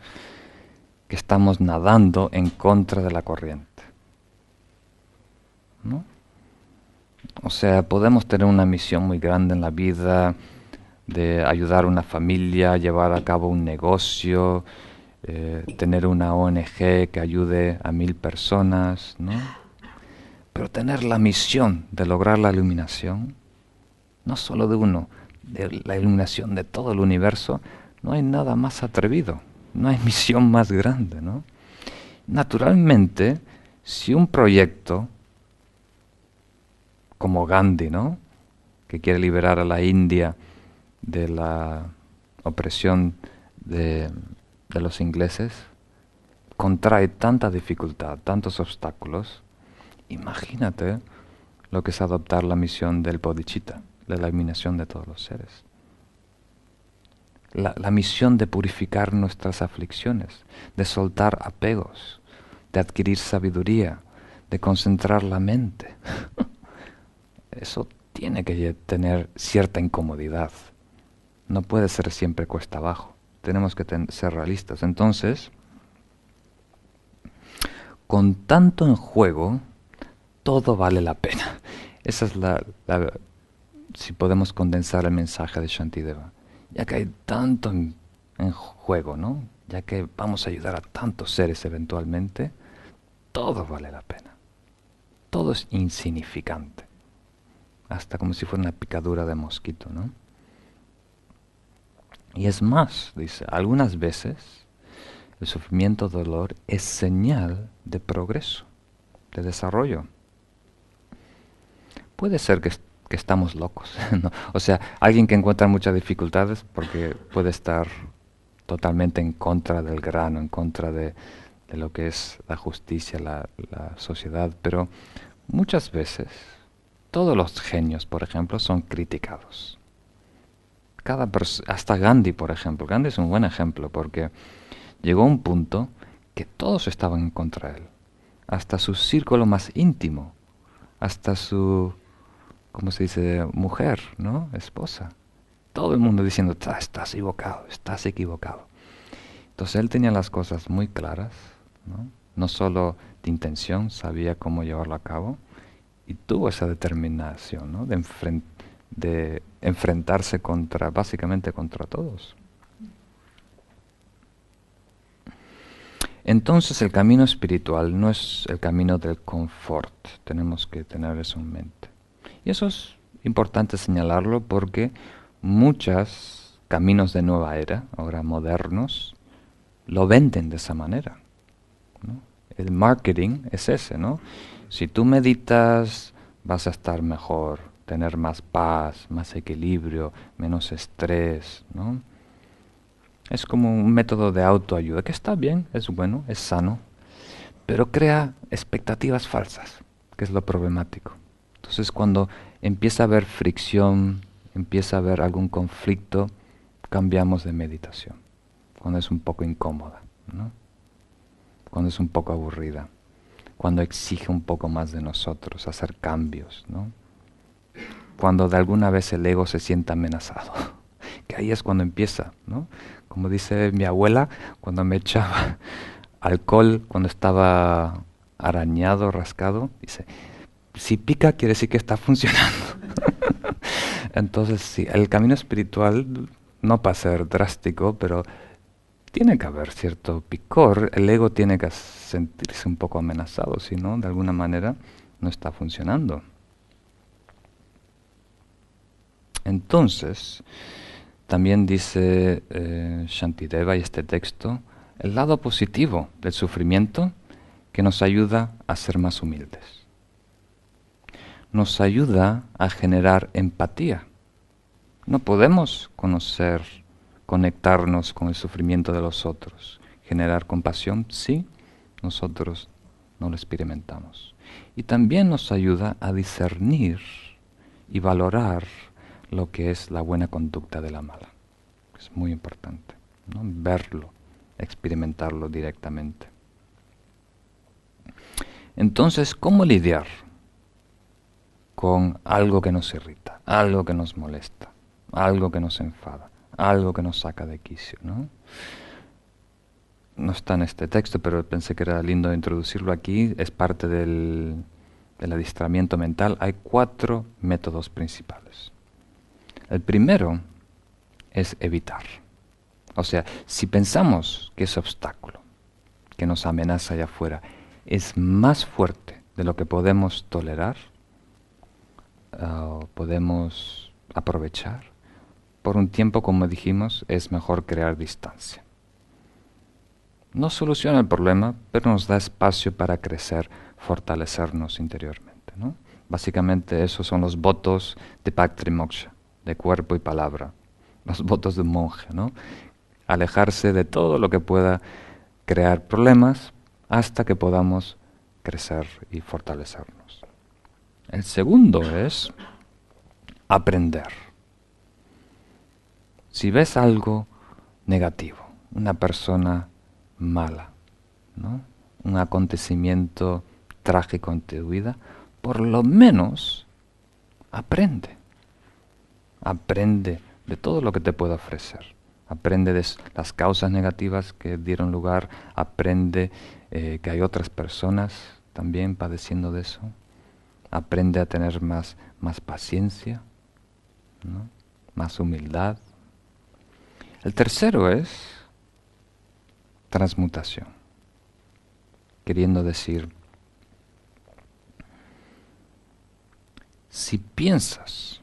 que estamos nadando en contra de la corriente, ¿no? O sea, podemos tener una misión muy grande en la vida, de ayudar a una familia, llevar a cabo un negocio, tener una ONG que ayude a 1000 personas, ¿no? Pero tener la misión de lograr la iluminación, no solo de uno, de la iluminación de todo el universo, no hay nada más atrevido, no hay misión más grande, ¿no? Naturalmente, si un proyecto como Gandhi, ¿no?, que quiere liberar a la India de la opresión de los ingleses, contrae tanta dificultad, tantos obstáculos, imagínate lo que es adoptar la misión del bodhicitta, de la iluminación de todos los seres. La misión de purificar nuestras aflicciones, de soltar apegos, de adquirir sabiduría, de concentrar la mente. Eso tiene que tener cierta incomodidad. No puede ser siempre cuesta abajo. Tenemos que ser realistas. Entonces, con tanto en juego, todo vale la pena. Esa es si podemos condensar el mensaje de Shantideva. Ya que hay tanto en en juego, ¿no? Ya que vamos a ayudar a tantos seres eventualmente, todo vale la pena. Todo es insignificante. Hasta como si fuera una picadura de mosquito, ¿no? Y es más, dice, algunas veces el sufrimiento, dolor es señal de progreso, de desarrollo. Puede ser que estamos locos, ¿no? O sea, alguien que encuentra muchas dificultades porque puede estar totalmente en contra del grano, en contra de lo que es la justicia, la sociedad, pero muchas veces todos los genios, por ejemplo, son criticados. Hasta Gandhi, por ejemplo. Gandhi es un buen ejemplo porque llegó a un punto que todos estaban en contra de él. Hasta su círculo más íntimo, hasta su, ¿cómo se dice?, mujer, ¿no? Esposa. Todo el mundo diciendo, estás equivocado, estás equivocado. Entonces él tenía las cosas muy claras, ¿no? No solo de intención, sabía cómo llevarlo a cabo y tuvo esa determinación, ¿no? De enfrentarse contra, básicamente contra todos. Entonces el camino espiritual no es el camino del confort, tenemos que tener eso en mente. Y eso es importante señalarlo porque muchos caminos de nueva era, ahora modernos, lo venden de esa manera, ¿no? El marketing es ese, ¿no? Si tú meditas, vas a estar mejor, tener más paz, más equilibrio, menos estrés, ¿no? Es como un método de autoayuda que está bien, es bueno, es sano, pero crea expectativas falsas, que es lo problemático. Entonces cuando empieza a haber fricción, empieza a haber algún conflicto, cambiamos de meditación, cuando es un poco incómoda, ¿no? Cuando es un poco aburrida, cuando exige un poco más de nosotros, hacer cambios, ¿no? Cuando de alguna vez el ego se sienta amenazado, que ahí es cuando empieza, ¿no? Como dice mi abuela, cuando me echaba alcohol, cuando estaba arañado, rascado, dice, si pica quiere decir que está funcionando. Entonces sí, el camino espiritual no para ser drástico, pero tiene que haber cierto picor, el ego tiene que sentirse un poco amenazado, si no, de alguna manera no está funcionando. Entonces, también dice Shantideva y este texto, el lado positivo del sufrimiento que nos ayuda a ser más humildes. Nos ayuda a generar empatía. No podemos conocer, conectarnos con el sufrimiento de los otros. Generar compasión, sí, nosotros no lo experimentamos. Y también nos ayuda a discernir y valorar lo que es la buena conducta de la mala. Es muy importante, ¿no? Verlo, experimentarlo directamente. Entonces, ¿cómo lidiar con algo que nos irrita, algo que nos molesta, algo que nos enfada, algo que nos saca de quicio, ¿no? No está en este texto, pero pensé que era lindo introducirlo aquí. Es parte del adiestramiento mental. Hay 4 métodos principales. El primero es evitar. O sea, si pensamos que ese obstáculo que nos amenaza allá afuera es más fuerte de lo que podemos tolerar, podemos aprovechar, por un tiempo, como dijimos, es mejor crear distancia. No soluciona el problema, pero nos da espacio para crecer, fortalecernos interiormente, ¿no? Básicamente esos son los votos de Patri Moksha, de cuerpo y palabra, los votos de un monje, ¿no? Alejarse de todo lo que pueda crear problemas hasta que podamos crecer y fortalecernos. El segundo es aprender. Si ves algo negativo, una persona mala, ¿no? Un acontecimiento trágico en tu vida, por lo menos aprende. Aprende de todo lo que te pueda ofrecer. Aprende de las causas negativas que dieron lugar, aprende que hay otras personas también padeciendo de eso. Aprende a tener más paciencia, ¿no? Más humildad. El tercero es transmutación, queriendo decir, si piensas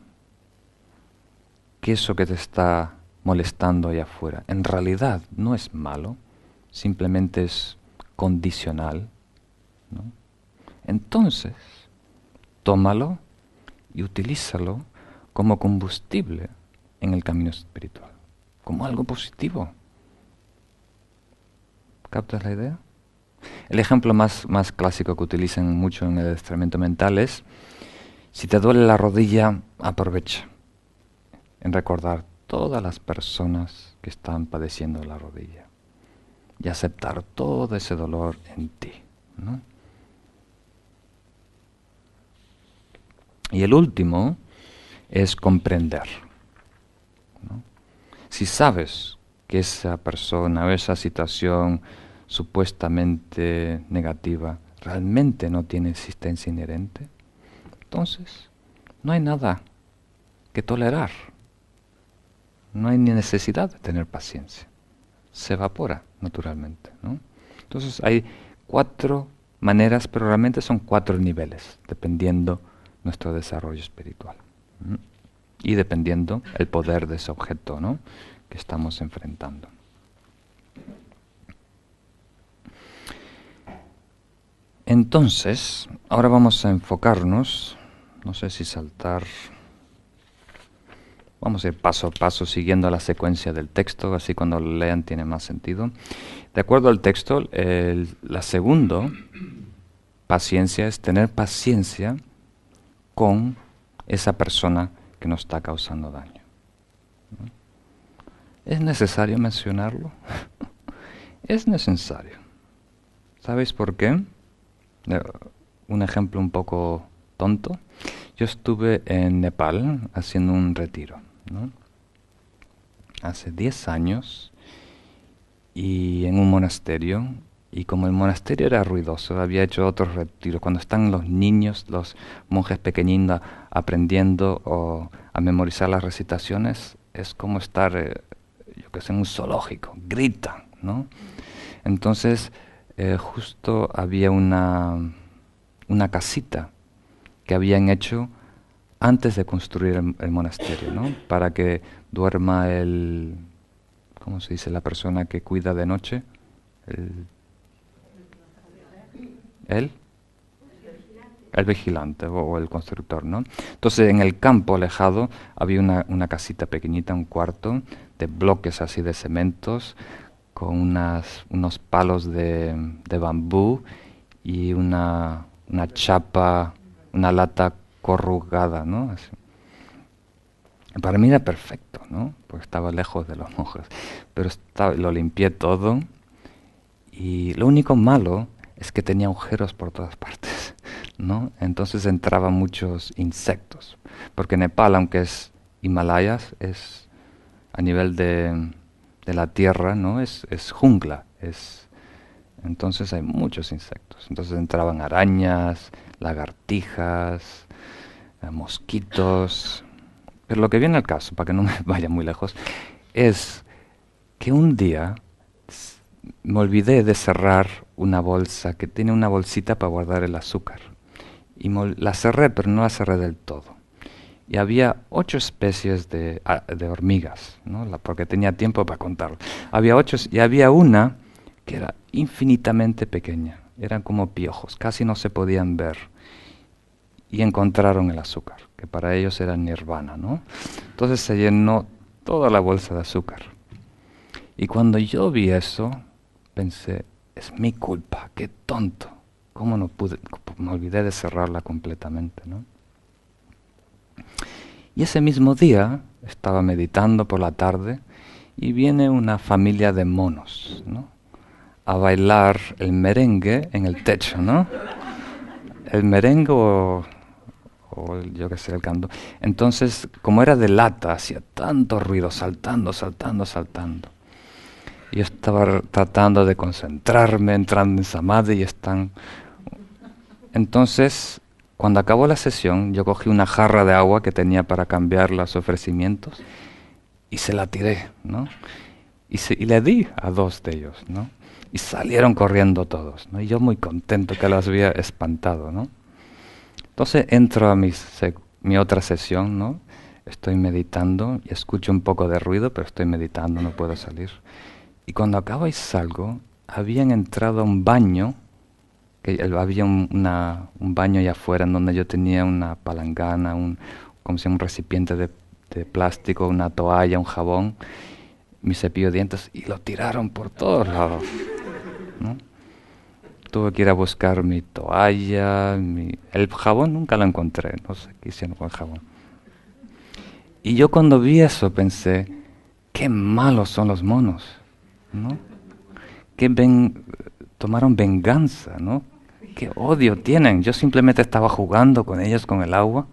que eso que te está molestando allá afuera en realidad no es malo, simplemente es condicional, ¿no? Entonces, tómalo y utilízalo como combustible en el camino espiritual, como algo positivo. ¿Captas la idea? El ejemplo más clásico que utilizan mucho en el adiestramiento mental es, si te duele la rodilla, aprovecha en recordar todas las personas que están padeciendo la rodilla y aceptar todo ese dolor en ti, ¿no? Y el último es comprender, ¿no? Si sabes que esa persona o esa situación supuestamente negativa realmente no tiene existencia inherente, entonces no hay nada que tolerar. No hay ni necesidad de tener paciencia. Se evapora naturalmente, ¿no? Entonces hay 4 maneras, pero realmente son 4 niveles, dependiendo nuestro desarrollo espiritual. ¿Mm? Y dependiendo el poder de ese objeto, ¿no?, que estamos enfrentando. Entonces, ahora vamos a enfocarnos, no sé si saltar, vamos a ir paso a paso siguiendo la secuencia del texto, así cuando lo lean tiene más sentido. De acuerdo al texto, la segunda paciencia es tener paciencia con esa persona que nos está causando daño. ¿Es necesario mencionarlo? Es necesario. ¿Sabéis por qué? Un ejemplo un poco tonto. Yo estuve en Nepal haciendo un retiro, ¿no?, hace 10 años, y en un monasterio, y como el monasterio era ruidoso, había hecho otros retiros. Cuando están los niños, los monjes pequeñinos aprendiendo a memorizar las recitaciones, es como estar, yo que sé, en un zoológico, gritan, ¿no? Entonces, justo había una casita que habían hecho antes de construir el monasterio, ¿no?, para que duerma ¿cómo se dice?, la persona que cuida de noche, el, ¿el? El vigilante o el constructor, ¿no? Entonces, en el campo alejado había una casita pequeñita, un cuarto de bloques así de cementos, con unos palos de bambú y una chapa, una lata corrugada, ¿no? Así. Para mí era perfecto, ¿no?, porque estaba lejos de los monjes. Pero lo limpié todo, y lo único malo es que tenía agujeros por todas partes, ¿no? Entonces entraban muchos insectos, porque Nepal, aunque es Himalayas, es a nivel de la tierra, ¿no?, es jungla, entonces hay muchos insectos. Entonces entraban arañas, lagartijas, mosquitos. Pero lo que viene al caso, para que no me vaya muy lejos, es que un día me olvidé de cerrar una bolsa que tiene una bolsita para guardar el azúcar. Y la cerré, pero no la cerré del todo. Y había 8 especies de hormigas, ¿no?, porque tenía tiempo para contarlo. Había 8, y había una que era infinitamente pequeña. Eran como piojos, casi no se podían ver. Y encontraron el azúcar, que para ellos era nirvana, ¿no? Entonces se llenó toda la bolsa de azúcar. Y cuando yo vi eso, pensé, es mi culpa, qué tonto. ¿Cómo no pude? Me olvidé de cerrarla completamente, ¿no? Y ese mismo día estaba meditando por la tarde y viene una familia de monos, ¿no?, a bailar el merengue en el techo, ¿no? El merengue o yo qué sé, el canto. Entonces, como era de lata, hacía tanto ruido, saltando. Y yo estaba tratando de concentrarme, entrando en samadhi, y están... Entonces, cuando acabó la sesión, yo cogí una jarra de agua que tenía para cambiar los ofrecimientos y se la tiré, ¿no? y le di a 2 de ellos, ¿no? Y salieron corriendo todos, ¿no? Y yo muy contento que los había espantado, ¿no? Entonces entro a mi otra sesión, ¿no? Estoy meditando y escucho un poco de ruido, pero estoy meditando, no puedo salir. Y cuando acabo y salgo, habían entrado a un baño, había un baño allá afuera en donde yo tenía una palangana, como si un recipiente de plástico, una toalla, un jabón, mi cepillo de dientes, y lo tiraron por todos lados, ¿no? Tuve que ir a buscar mi toalla, el jabón nunca lo encontré, no sé qué hicieron con el jabón. Y yo cuando vi eso pensé, qué malos son los monos, ¿no? Tomaron venganza, ¿no? Qué odio tienen. Yo simplemente estaba jugando con ellos con el agua,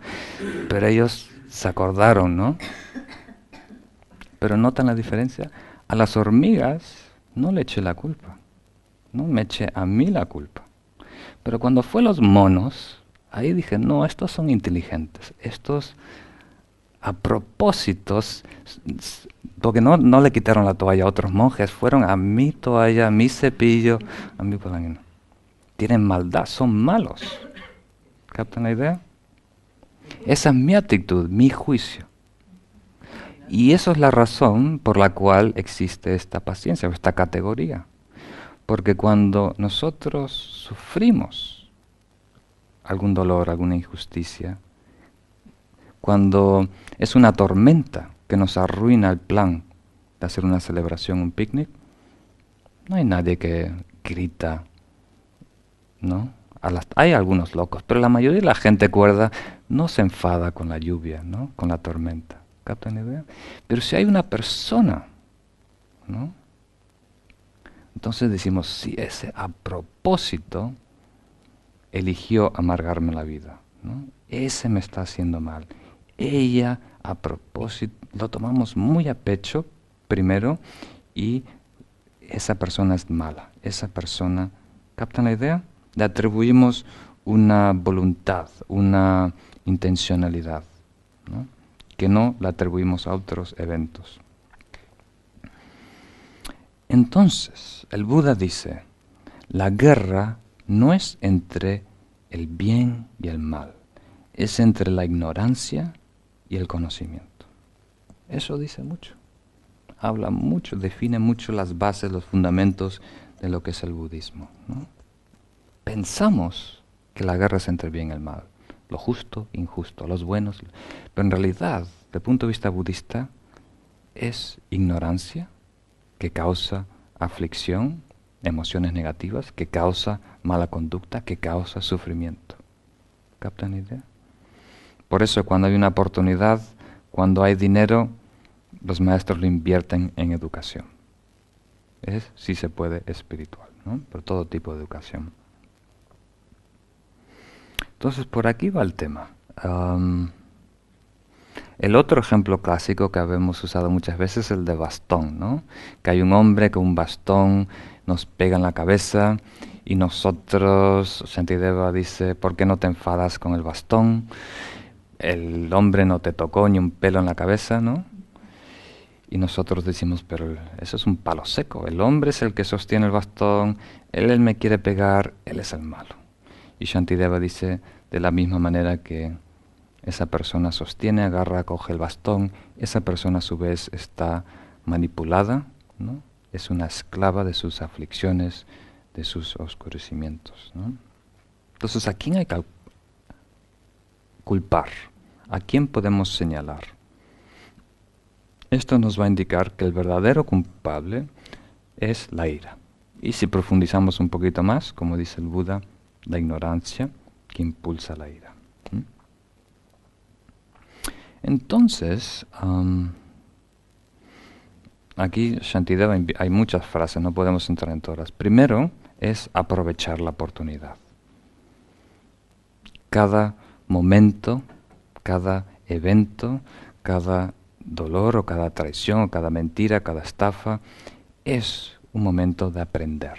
pero ellos se acordaron, ¿no? Pero notan la diferencia. A las hormigas no le eché la culpa, no me eché a mí la culpa. Pero cuando fue los monos, ahí dije, no, estos son inteligentes, estos a propósito, porque no le quitaron la toalla a otros monjes, fueron a mi toalla, a mi cepillo, a mi palangana. Tienen maldad, son malos. ¿Captan la idea? Esa es mi actitud, mi juicio. Y eso es la razón por la cual existe esta paciencia, esta categoría. Porque cuando nosotros sufrimos algún dolor, alguna injusticia, cuando es una tormenta que nos arruina el plan de hacer una celebración, un picnic, no hay nadie que grita, ¿no? Hay algunos locos, pero la mayoría de la gente cuerda no se enfada con la lluvia, ¿no? Con la tormenta. ¿Captan la idea? Pero si hay una persona, ¿no? Entonces decimos, si ese a propósito eligió amargarme la vida, ¿no? Ese me está haciendo mal. Ella a propósito, lo tomamos muy a pecho primero y esa persona es mala. Esa persona, ¿captan la idea? Le atribuimos una voluntad, una intencionalidad, ¿no? Que no la atribuimos a otros eventos. Entonces, el Buda dice, la guerra no es entre el bien y el mal, es entre la ignorancia y el conocimiento. Eso dice mucho, habla mucho, define mucho las bases, los fundamentos de lo que es el budismo, ¿no? Pensamos que la guerra es entre el bien y el mal, lo justo, injusto, los buenos, pero en realidad, desde el punto de vista budista, es ignorancia que causa aflicción, emociones negativas, que causa mala conducta, que causa sufrimiento. ¿Captan la idea? Por eso cuando hay una oportunidad, cuando hay dinero, los maestros lo invierten en educación. Es, si se puede, espiritual, ¿no? Pero todo tipo de educación. Entonces, por aquí va el tema. El otro ejemplo clásico que habemos usado muchas veces es el de bastón, ¿no? Que hay un hombre con un bastón, nos pega en la cabeza y nosotros, Shantideva dice, ¿por qué no te enfadas con el bastón? El hombre no te tocó ni un pelo en la cabeza, ¿no? Y nosotros decimos, pero eso es un palo seco, el hombre es el que sostiene el bastón, él me quiere pegar, él es el malo. Y Shantideva dice, de la misma manera que esa persona sostiene, agarra, coge el bastón, esa persona a su vez está manipulada, ¿no? Es una esclava de sus aflicciones, de sus oscurecimientos, ¿no? Entonces, ¿a quién hay que culpar? ¿A quién podemos señalar? Esto nos va a indicar que el verdadero culpable es la ira. Y si profundizamos un poquito más, como dice el Buda, la ignorancia que impulsa la ira. Entonces, aquí Shantideva hay muchas frases, no podemos entrar en todas. Primero es aprovechar la oportunidad. Cada momento, cada evento, cada dolor o cada traición o cada mentira, cada estafa, es un momento de aprender,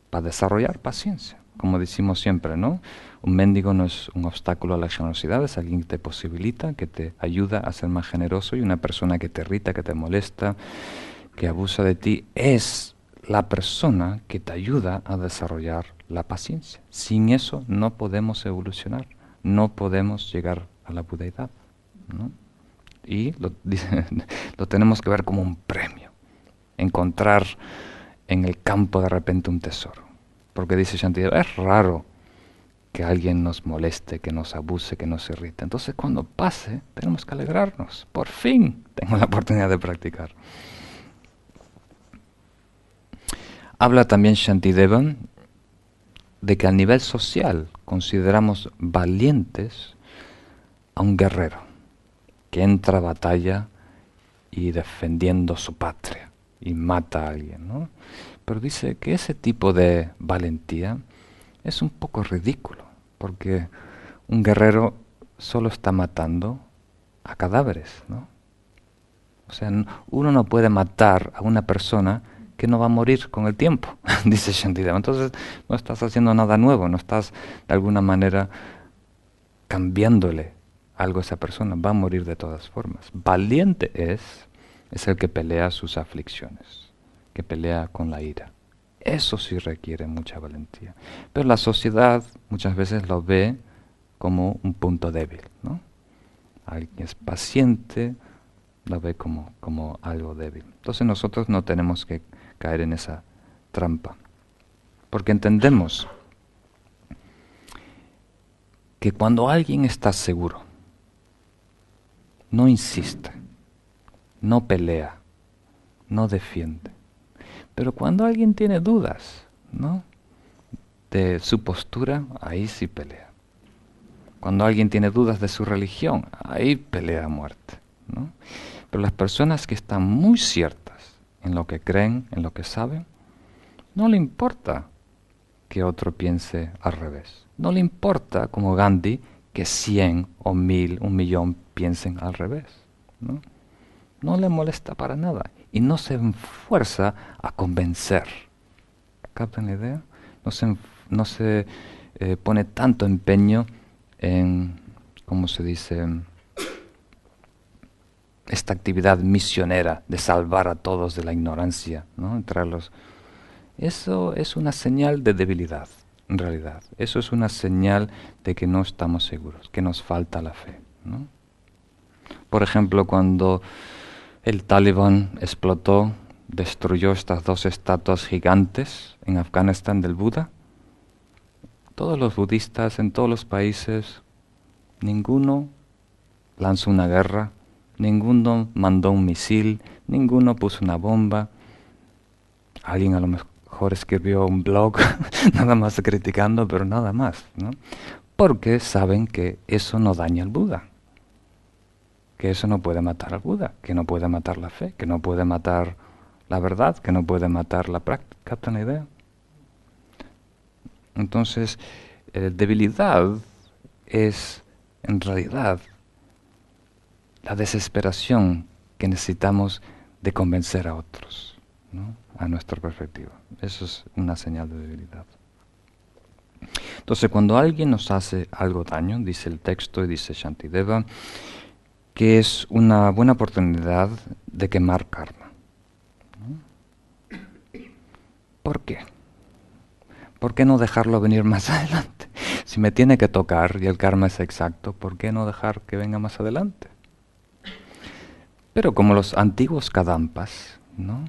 para desarrollar paciencia. Como decimos siempre, ¿no? Un mendigo no es un obstáculo a la generosidad, es alguien que te posibilita, que te ayuda a ser más generoso, y una persona que te irrita, que te molesta, que abusa de ti es la persona que te ayuda a desarrollar la paciencia. Sin eso no podemos evolucionar, no podemos llegar a la budeidad, ¿no? Y lo tenemos que ver como un premio, encontrar en el campo de repente un tesoro. Porque dice Shantideva, es raro que alguien nos moleste, que nos abuse, que nos irrite. Entonces cuando pase, tenemos que alegrarnos. Por fin tengo la oportunidad de practicar. Habla también Shantideva de que a nivel social consideramos valientes a un guerrero que entra a batalla y defendiendo su patria y mata a alguien, ¿no? Pero dice que ese tipo de valentía es un poco ridículo, porque un guerrero solo está matando a cadáveres, ¿no? O sea, uno no puede matar a una persona que no va a morir con el tiempo, dice Shantideva. Entonces no estás haciendo nada nuevo, no estás de alguna manera cambiándole algo a esa persona, va a morir de todas formas. Valiente es el que pelea sus aflicciones, que pelea con la ira. Eso sí requiere mucha valentía. Pero la sociedad muchas veces lo ve como un punto débil, ¿no? Alguien es paciente, lo ve como algo débil. Entonces nosotros no tenemos que caer en esa trampa, porque entendemos que cuando alguien está seguro, no insiste, no pelea, no defiende. Pero cuando alguien tiene dudas, ¿no?, de su postura, ahí sí pelea. Cuando alguien tiene dudas de su religión, ahí pelea a muerte, ¿no? Pero las personas que están muy ciertas en lo que creen, en lo que saben, no le importa que otro piense al revés. No le importa, como Gandhi, que 100 o 1000, 1.000.000 piensen al revés, ¿no? No le molesta para nada y no se esfuerza a convencer. ¿Captan la idea? No se pone tanto empeño en, ¿cómo se dice?, esta actividad misionera de salvar a todos de la ignorancia, ¿no?, entrarlos. Eso es una señal de debilidad, en realidad. Eso es una señal de que no estamos seguros, que nos falta la fe, ¿no? Por ejemplo, cuando el Talibán explotó, destruyó estas 2 estatuas gigantes en Afganistán del Buda, todos los budistas en todos los países, ninguno lanzó una guerra, ninguno mandó un misil, ninguno puso una bomba. Alguien a lo mejor escribió un blog, nada más criticando, pero nada más, ¿no? Porque saben que eso no daña al Buda, que eso no puede matar al Buda, que no puede matar la fe, que no puede matar la verdad, que no puede matar la práctica. ¿Captan la idea? Entonces, debilidad es, en realidad, la desesperación que necesitamos de convencer a otros, ¿no?, a nuestra perspectiva. Eso es una señal de debilidad. Entonces, cuando alguien nos hace algo daño, dice el texto y dice Shantideva, que es una buena oportunidad de quemar karma, ¿no? ¿Por qué? ¿Por qué no dejarlo venir más adelante? Si me tiene que tocar y el karma es exacto, ¿por qué no dejar que venga más adelante? Pero como los antiguos Kadampas, ¿no?,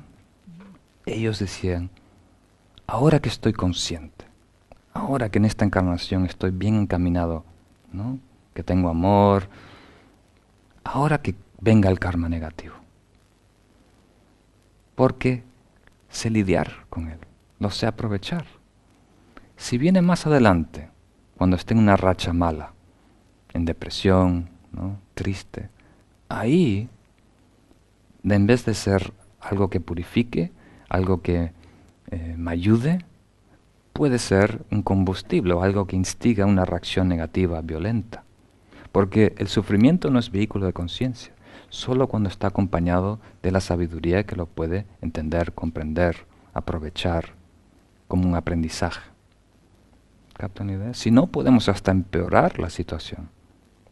ellos decían, ahora que estoy consciente, ahora que en esta encarnación estoy bien encaminado, ¿no?, que tengo amor, ahora que venga el karma negativo. Porque sé lidiar con él, lo sé aprovechar. Si viene más adelante, cuando esté en una racha mala, en depresión, ¿no?, triste, ahí, en vez de ser algo que purifique, algo que me ayude, puede ser un combustible o algo que instiga una reacción negativa, violenta. Porque el sufrimiento no es vehículo de conciencia, solo cuando está acompañado de la sabiduría que lo puede entender, comprender, aprovechar como un aprendizaje. ¿Captan la idea? Si no, podemos hasta empeorar la situación.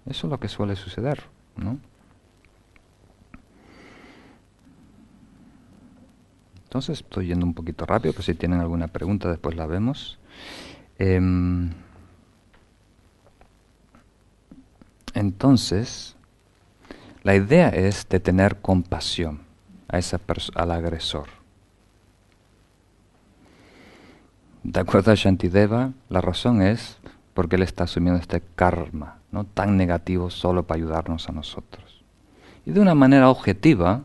Eso es lo que suele suceder, ¿no? Entonces estoy yendo un poquito rápido, pero si tienen alguna pregunta después la vemos. Em, entonces, la idea es de tener compasión a al agresor. De acuerdo a Shantideva, la razón es porque él está asumiendo este karma, ¿no?, tan negativo solo para ayudarnos a nosotros. Y de una manera objetiva,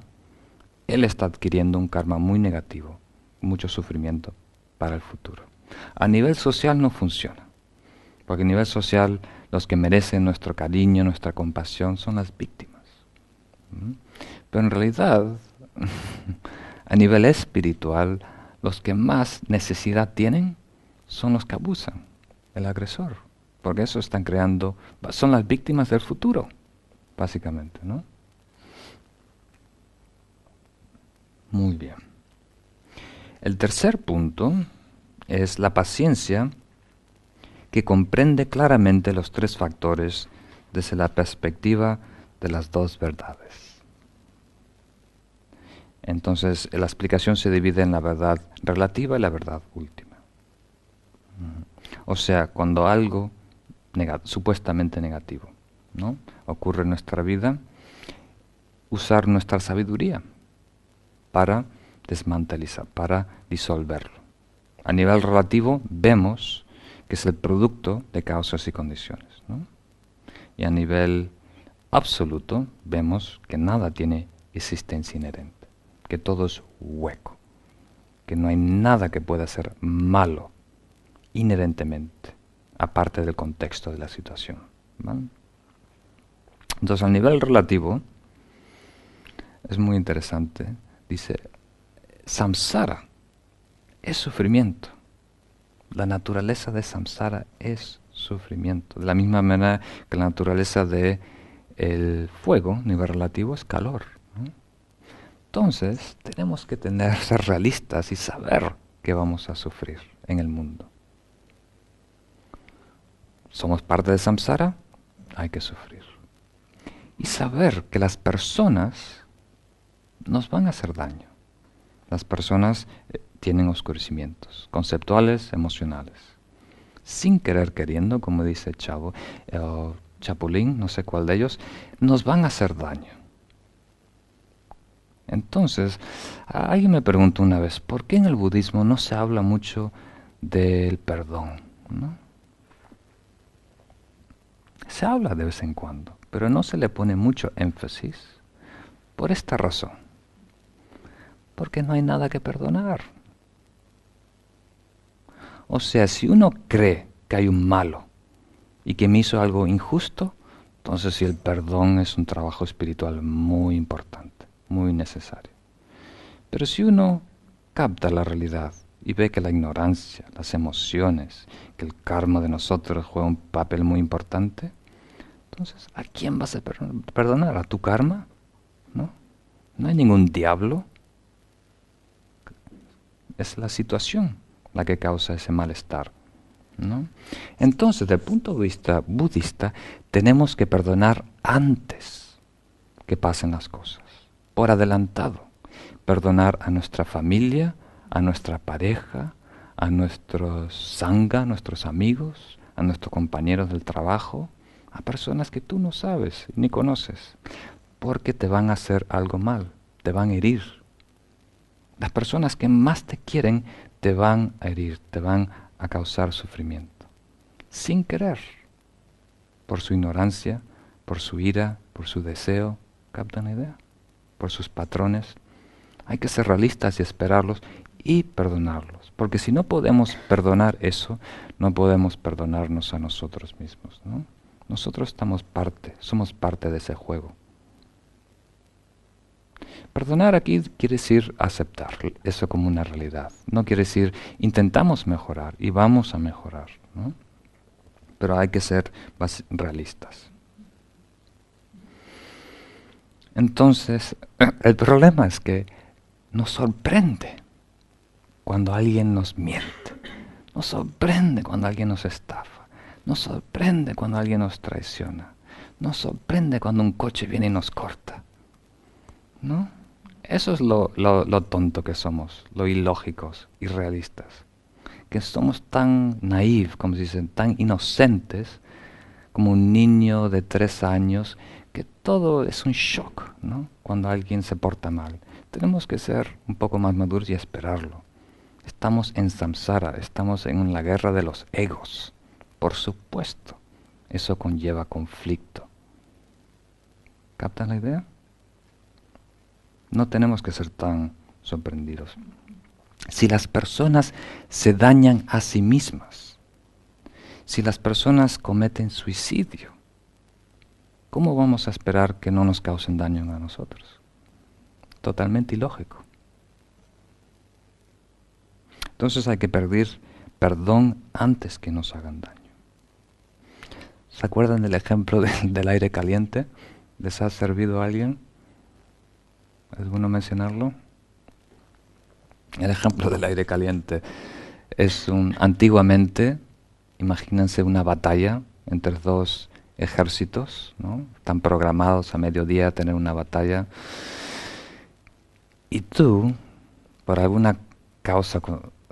él está adquiriendo un karma muy negativo, mucho sufrimiento para el futuro. A nivel social no funciona, porque a nivel social los que merecen nuestro cariño, nuestra compasión son las víctimas. ¿Mm? Pero en realidad, a nivel espiritual, los que más necesidad tienen son los que abusan, el agresor, porque eso están creando, son las víctimas del futuro, básicamente, ¿no? Muy bien. El tercer punto es la paciencia, que comprende claramente los tres factores desde la perspectiva de las dos verdades. Entonces, la explicación se divide en la verdad relativa y la verdad última. O sea, cuando algo supuestamente negativo, ¿no?, ocurre en nuestra vida, usar nuestra sabiduría para desmantelizar, para disolverlo. A nivel relativo vemos que es el producto de causas y condiciones, ¿no? Y a nivel absoluto vemos que nada tiene existencia inherente, que todo es hueco, que no hay nada que pueda ser malo inherentemente, aparte del contexto de la situación, ¿vale? Entonces, a nivel relativo, es muy interesante, dice, samsara es sufrimiento. La naturaleza de samsara es sufrimiento. De la misma manera que la naturaleza de el fuego, a nivel relativo, es calor, ¿no? Entonces, tenemos que ser realistas y saber que vamos a sufrir en el mundo. Somos parte de samsara, hay que sufrir. Y saber que las personas nos van a hacer daño. Las personas tienen oscurecimientos conceptuales, emocionales. Sin querer queriendo, como dice Chapulín, no sé cuál de ellos, nos van a hacer daño. Entonces, alguien me preguntó una vez, ¿por qué en el budismo no se habla mucho del perdón, ¿no? Se habla de vez en cuando, pero no se le pone mucho énfasis por esta razón. Porque no hay nada que perdonar. O sea, si uno cree que hay un malo y que me hizo algo injusto, entonces sí, el perdón es un trabajo espiritual muy importante, muy necesario. Pero si uno capta la realidad y ve que la ignorancia, las emociones, que el karma de nosotros juega un papel muy importante, entonces, ¿a quién vas a perdonar? ¿A tu karma? ¿No? No hay ningún diablo. Es la situación la que causa ese malestar, ¿no? Entonces, desde el punto de vista budista, tenemos que perdonar antes que pasen las cosas, por adelantado. Perdonar a nuestra familia, a nuestra pareja, a nuestros sangha, a nuestros amigos, a nuestros compañeros del trabajo, a personas que tú no sabes ni conoces, porque te van a hacer algo mal, te van a herir. Las personas que más te quieren te van a herir, te van a causar sufrimiento, sin querer, por su ignorancia, por su ira, por su deseo, ¿captan la idea? Por sus patrones. Hay que ser realistas y esperarlos y perdonarlos, porque si no podemos perdonar eso, no podemos perdonarnos a nosotros mismos, ¿no? Nosotros somos parte de ese juego. Perdonar aquí quiere decir aceptar eso como una realidad. No quiere decir intentamos mejorar y vamos a mejorar, ¿no? Pero hay que ser realistas. Entonces, el problema es que nos sorprende cuando alguien nos miente. Nos sorprende cuando alguien nos estafa. Nos sorprende cuando alguien nos traiciona. Nos sorprende cuando un coche viene y nos corta, ¿no? Eso es lo tonto que somos, lo ilógicos, irrealistas. Que somos tan naïf, como se dicen, tan inocentes, como un niño de 3 años, que todo es un shock, ¿no? Cuando alguien se porta mal. Tenemos que ser un poco más maduros y esperarlo. Estamos en samsara, estamos en la guerra de los egos. Por supuesto, eso conlleva conflicto. ¿Captan la idea? No tenemos que ser tan sorprendidos. Si las personas se dañan a sí mismas, si las personas cometen suicidio, ¿cómo vamos a esperar que no nos causen daño a nosotros? Totalmente ilógico. Entonces hay que pedir perdón antes que nos hagan daño. ¿Se acuerdan del ejemplo del aire caliente? ¿Les ha servido a alguien? ¿Es bueno mencionarlo? El ejemplo del aire caliente es antiguamente, imagínense una batalla entre dos ejércitos, ¿no? Están programados a mediodía a tener una batalla. Y tú, por alguna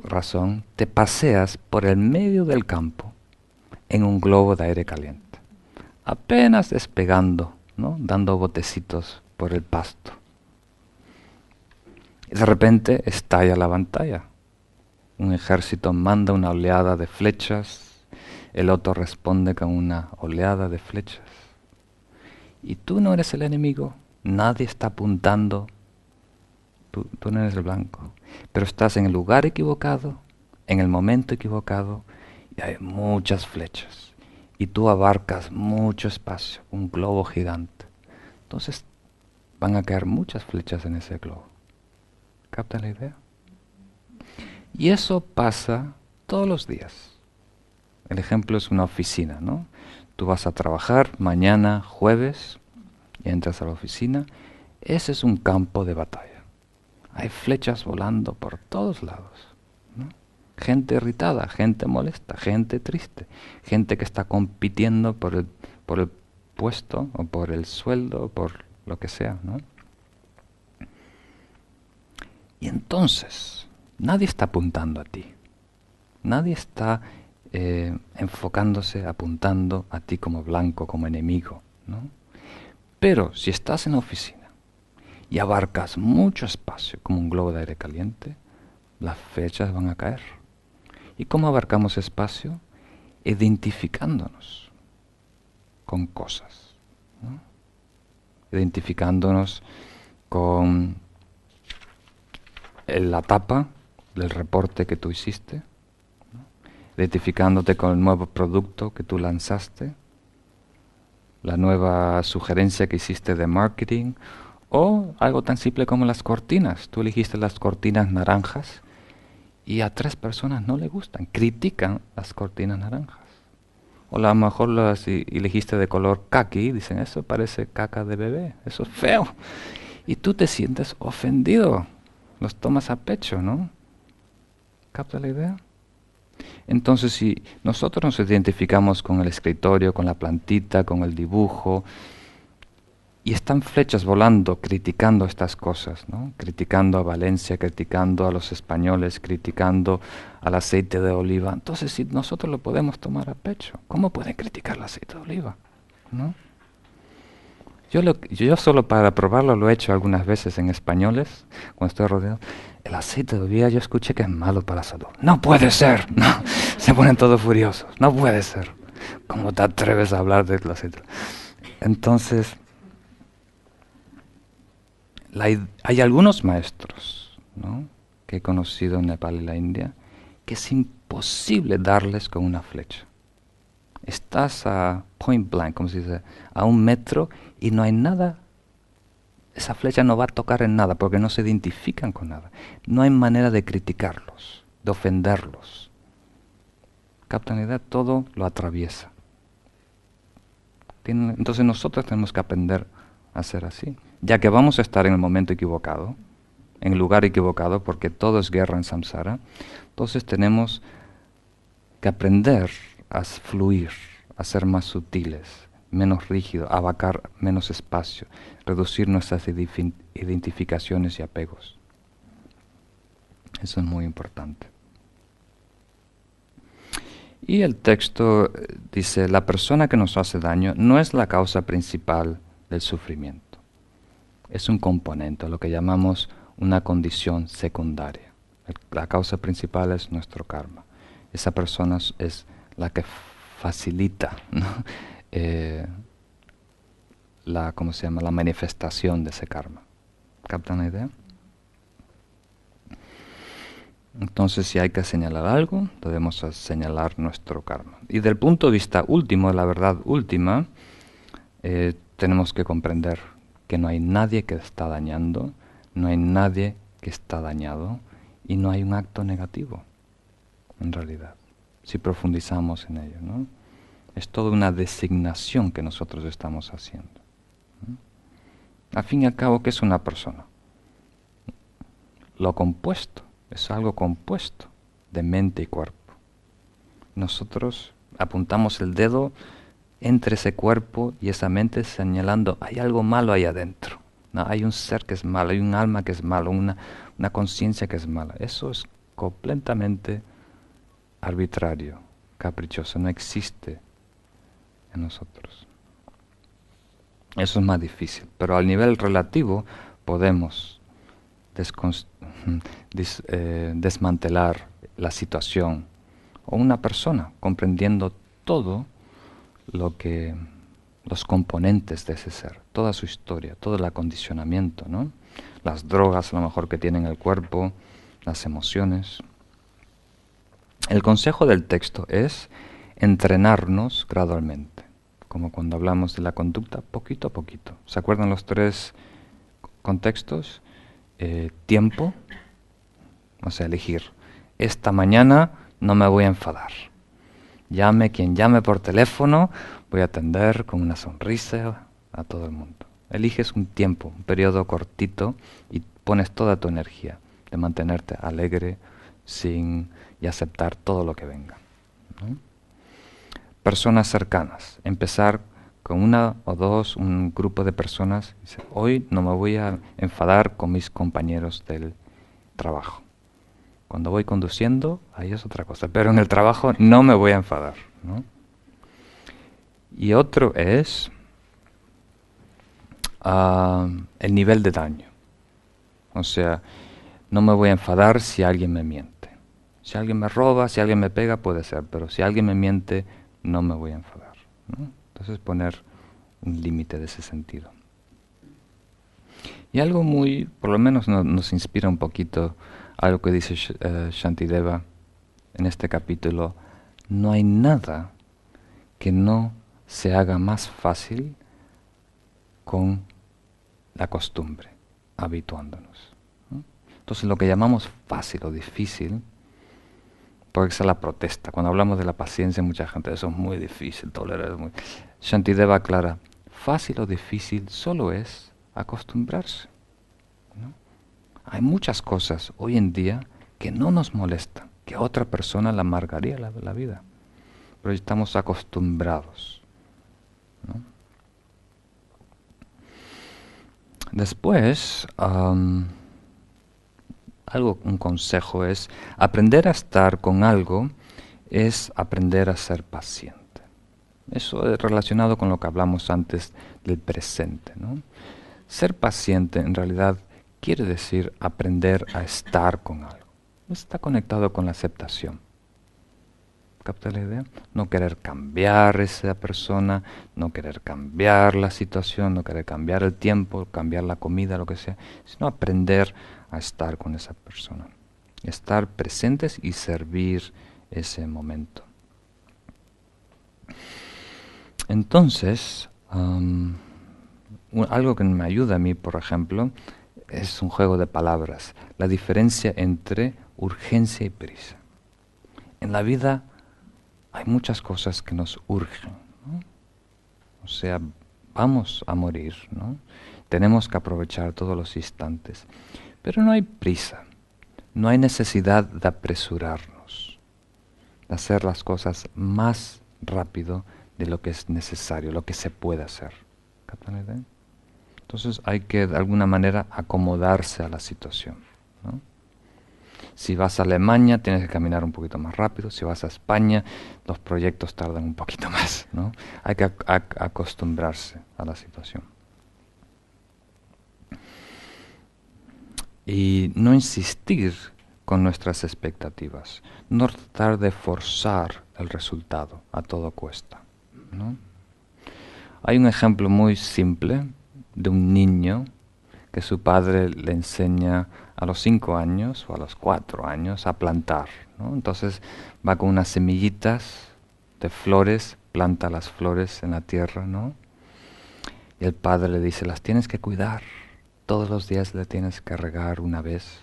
razón, te paseas por el medio del campo en un globo de aire caliente, apenas despegando, ¿no? Dando botecitos por el pasto. Y de repente estalla la batalla. Un ejército manda una oleada de flechas, el otro responde con una oleada de flechas. Y tú no eres el enemigo, nadie está apuntando, tú no eres el blanco, pero estás en el lugar equivocado, en el momento equivocado, y hay muchas flechas. Y tú abarcas mucho espacio, un globo gigante. Entonces van a caer muchas flechas en ese globo. ¿Captan la idea? Y eso pasa todos los días. El ejemplo es una oficina, ¿no? Tú vas a trabajar mañana, jueves, y entras a la oficina. Ese es un campo de batalla. Hay flechas volando por todos lados, ¿no? Gente irritada, gente molesta, gente triste, gente que está compitiendo por el puesto o por el sueldo o por lo que sea, ¿no? Y entonces, nadie está apuntando a ti. Nadie está enfocándose, apuntando a ti como blanco, como enemigo, ¿no? Pero si estás en la oficina y abarcas mucho espacio, como un globo de aire caliente, las flechas van a caer. ¿Y cómo abarcamos espacio? Identificándonos con cosas, ¿no? Identificándonos con la tapa del reporte que tú hiciste, ¿no? Identificándote con el nuevo producto que tú lanzaste, la nueva sugerencia que hiciste de marketing, o algo tan simple como las cortinas. Tú elegiste las cortinas naranjas y a 3 personas no le gustan, critican las cortinas naranjas. O a lo mejor las elegiste de color caqui, dicen, eso parece caca de bebé, eso es feo. Y tú te sientes ofendido, los tomas a pecho, ¿no? ¿Capta la idea? Entonces, si nosotros nos identificamos con el escritorio, con la plantita, con el dibujo, y están flechas volando, criticando estas cosas, ¿no? Criticando a Valencia, criticando a los españoles, criticando al aceite de oliva. Entonces, si nosotros lo podemos tomar a pecho, ¿cómo pueden criticar el aceite de oliva? ¿No? Yo solo para probarlo lo he hecho algunas veces en españoles, cuando estoy rodeado. El aceite de oliva yo escuché que es malo para la salud. ¡No puede ser! No. Se ponen todos furiosos. ¡No puede ser! ¿Cómo te atreves a hablar del aceite? Entonces, hay algunos maestros, ¿no?, que he conocido en Nepal y la India, que es imposible darles con una flecha. Estás a point blank, como se dice, a 1 metro y no hay nada. Esa flecha no va a tocar en nada porque no se identifican con nada. No hay manera de criticarlos, de ofenderlos. ¿Captan la idea? Todo lo atraviesa. Entonces nosotros tenemos que aprender a ser así, ya que vamos a estar en el momento equivocado, en el lugar equivocado, porque todo es guerra en samsara. Entonces tenemos que aprender a fluir, a ser más sutiles, menos rígido, abarcar menos espacio, reducir nuestras identificaciones y apegos. Eso es muy importante. Y el texto dice, la persona que nos hace daño no es la causa principal del sufrimiento. Es un componente, lo que llamamos una condición secundaria. La causa principal es nuestro karma. Esa persona es la que facilita, ¿no? La manifestación de ese karma. ¿Captan la idea? Entonces, si hay que señalar algo, debemos señalar nuestro karma. Y del punto de vista último, la verdad última, tenemos que comprender que no hay nadie que está dañando, no hay nadie que está dañado, y no hay un acto negativo, en realidad, si profundizamos en ello, ¿no? Es toda una designación que nosotros estamos haciendo, ¿no? Al fin y al cabo, ¿qué es una persona? Lo compuesto, es algo compuesto de mente y cuerpo. Nosotros apuntamos el dedo entre ese cuerpo y esa mente señalando, hay algo malo ahí adentro, ¿no? Hay un ser que es malo, hay un alma que es malo, una conciencia que es mala. Eso es completamente arbitrario, caprichoso, no existe en nosotros. Eso es más difícil, pero al nivel relativo podemos desmantelar la situación o una persona comprendiendo todo los componentes de ese ser, toda su historia, todo el acondicionamiento, ¿no? Las drogas a lo mejor que tiene el cuerpo, las emociones. El consejo del texto es entrenarnos gradualmente, como cuando hablamos de la conducta, poquito a poquito. ¿Se acuerdan los tres contextos? Tiempo, o sea, elegir. Esta mañana no me voy a enfadar. Llame quien llame por teléfono, voy a atender con una sonrisa a todo el mundo. Eliges un tiempo, un periodo cortito y pones toda tu energía de mantenerte alegre y aceptar todo lo que venga, ¿no? Personas cercanas, empezar con una o dos, un grupo de personas. Dice, hoy no me voy a enfadar con mis compañeros del trabajo. Cuando voy conduciendo, ahí es otra cosa, pero en el trabajo no me voy a enfadar, ¿no? Y otro es el nivel de daño. O sea, no me voy a enfadar si alguien me miente. Si alguien me roba, si alguien me pega, puede ser, pero si alguien me miente, no me voy a enfadar, ¿no? Entonces poner un límite de ese sentido. Y algo por lo menos nos inspira un poquito, algo que dice Shantideva en este capítulo: no hay nada que no se haga más fácil con la costumbre, habituándonos, ¿no? Entonces lo que llamamos fácil o difícil, porque esa es la protesta. Cuando hablamos de la paciencia, mucha gente, eso es muy difícil, tolerar es muy... Shantideva aclara, fácil o difícil solo es acostumbrarse, ¿no? Hay muchas cosas hoy en día que no nos molestan, que a otra persona le amargaría la vida, pero estamos acostumbrados, ¿no? Después, un consejo es, aprender a estar con algo es aprender a ser paciente. Eso es relacionado con lo que hablamos antes del presente, ¿no? Ser paciente en realidad quiere decir aprender a estar con algo. Está conectado con la aceptación. ¿Capta la idea? No querer cambiar esa persona, no querer cambiar la situación, no querer cambiar el tiempo, cambiar la comida, lo que sea, sino aprender a estar con esa persona. Estar presentes y servir ese momento. Entonces, algo que me ayuda a mí, por ejemplo, es un juego de palabras. La diferencia entre urgencia y prisa. En la vida hay muchas cosas que nos urgen, ¿no? O sea, vamos a morir, ¿no? Tenemos que aprovechar todos los instantes. Pero no hay prisa. No hay necesidad de apresurarnos, de hacer las cosas más rápido de lo que es necesario, lo que se puede hacer. ¿Captan la idea? Entonces hay que de alguna manera acomodarse a la situación, ¿no? Si vas a Alemania tienes que caminar un poquito más rápido, si vas a España los proyectos tardan un poquito más, ¿no? Hay que acostumbrarse a la situación. Y no insistir con nuestras expectativas, no tratar de forzar el resultado a todo cuesta, ¿no? Hay un ejemplo muy simple de un niño que su padre le enseña a los 5 años o a los 4 años a plantar, ¿no? Entonces va con unas semillitas de flores, planta las flores en la tierra, ¿no? Y el padre le dice, las tienes que cuidar, todos los días le tienes que regar una vez.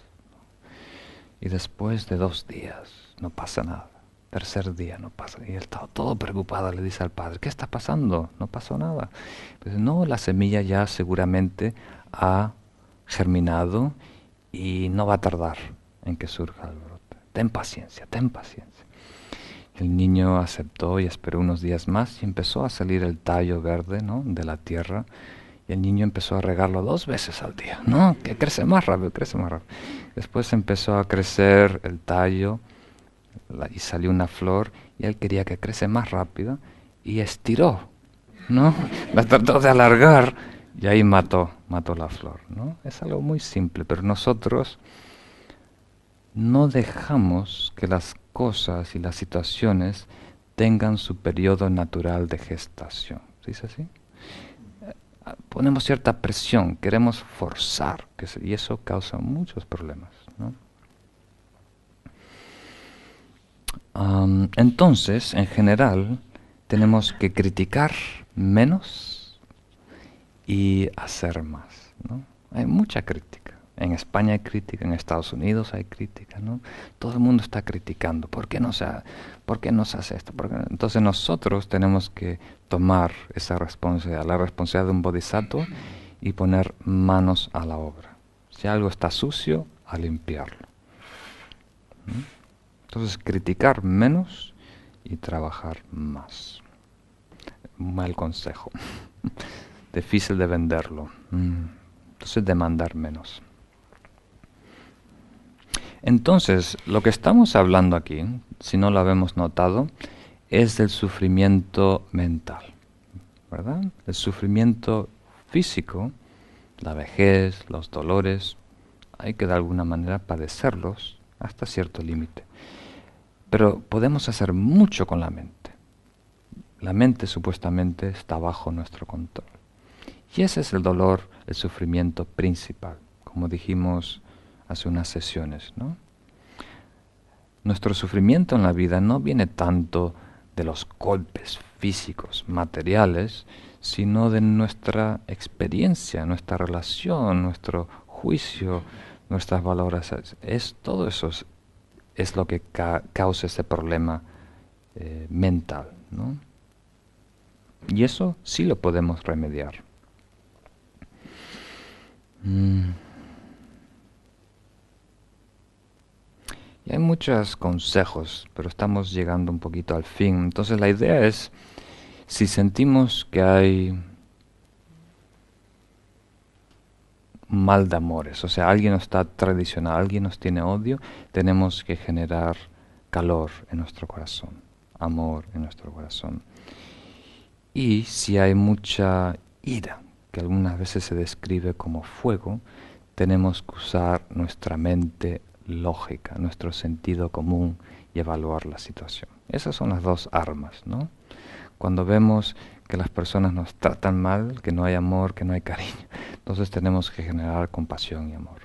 Y después de 2 días no pasa nada. Tercer día no pasa. Y él está todo preocupado, le dice al padre, ¿qué está pasando? No pasó nada. Pues no, la semilla ya seguramente ha germinado y no va a tardar en que surja el brote. Ten paciencia, ten paciencia. El niño aceptó y esperó unos días más y empezó a salir el tallo verde, ¿no?, de la tierra. Y el niño empezó a regarlo 2 veces al día, ¿no? Que crece más rápido, crece más rápido. Después empezó a crecer el tallo y salió una flor y él quería que crece más rápido y estiró, ¿no? La trató de alargar y ahí mató la flor, ¿no? Es algo muy simple, pero nosotros no dejamos que las cosas y las situaciones tengan su periodo natural de gestación. ¿Se dice así? Ponemos cierta presión, queremos forzar, y eso causa muchos problemas, ¿no? Entonces, en general, tenemos que criticar menos y hacer más, ¿no? Hay mucha crítica. En España hay crítica, en Estados Unidos hay crítica, ¿no? Todo el mundo está criticando. ¿Por qué no se hace esto? Entonces nosotros tenemos que tomar esa responsabilidad, la responsabilidad de un bodhisattva y poner manos a la obra. Si algo está sucio, a limpiarlo. Entonces criticar menos y trabajar más. Un mal consejo. Difícil de venderlo. Entonces demandar menos. Entonces, lo que estamos hablando aquí, si no lo habemos notado, es del sufrimiento mental, ¿verdad? El sufrimiento físico, la vejez, los dolores, hay que de alguna manera padecerlos hasta cierto límite. Pero podemos hacer mucho con la mente. La mente supuestamente está bajo nuestro control. Y ese es el dolor, el sufrimiento principal, como dijimos hace unas sesiones, ¿no? Nuestro sufrimiento en la vida no viene tanto de los golpes físicos, materiales, sino de nuestra experiencia, nuestra relación, nuestro juicio, nuestras valoraciones. Todo eso es lo que causa ese problema mental, ¿no? Y eso sí lo podemos remediar. Y hay muchos consejos, pero estamos llegando un poquito al fin. Entonces la idea es, si sentimos que hay mal de amores, o sea, alguien nos está traicionando, alguien nos tiene odio, tenemos que generar calor en nuestro corazón, amor en nuestro corazón. Y si hay mucha ira, que algunas veces se describe como fuego, tenemos que usar nuestra mente lógica, nuestro sentido común y evaluar la situación. Esas son las 2 armas, ¿no? Cuando vemos que las personas nos tratan mal, que no hay amor, que no hay cariño, entonces tenemos que generar compasión y amor.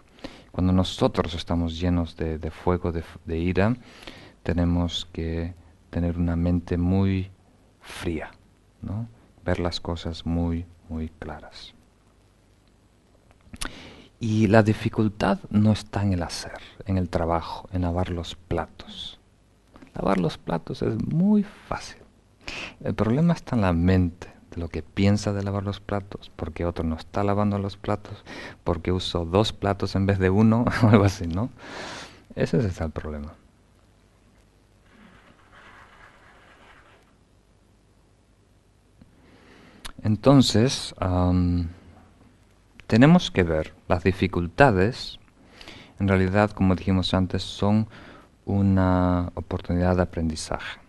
Cuando nosotros estamos llenos de fuego, de ira, tenemos que tener una mente muy fría, ¿no? Ver las cosas muy, muy claras. Y la dificultad no está en el hacer, en el trabajo, en lavar los platos. Lavar los platos es muy fácil. El problema está en la mente, de lo que piensa de lavar los platos, porque otro no está lavando los platos, porque usó 2 platos en vez de 1, o algo así, ¿no? Ese es el problema. Entonces, tenemos que ver las dificultades, en realidad, como dijimos antes, son una oportunidad de aprendizaje.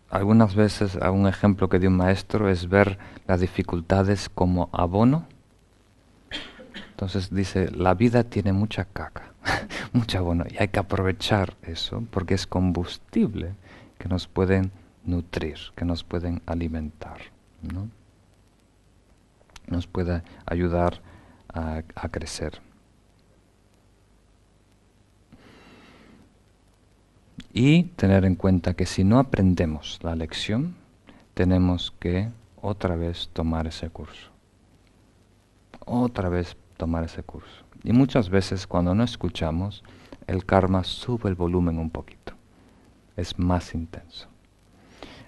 Algunas veces, un ejemplo que dio un maestro es ver las dificultades como abono. Entonces dice, la vida tiene mucha caca, mucho abono, y hay que aprovechar eso porque es combustible que nos pueden nutrir, que nos pueden alimentar, ¿no? Nos puede ayudar a crecer. Y tener en cuenta que si no aprendemos la lección, tenemos que otra vez tomar ese curso. Otra vez tomar ese curso. Y muchas veces cuando no escuchamos, el karma sube el volumen un poquito. Es más intenso.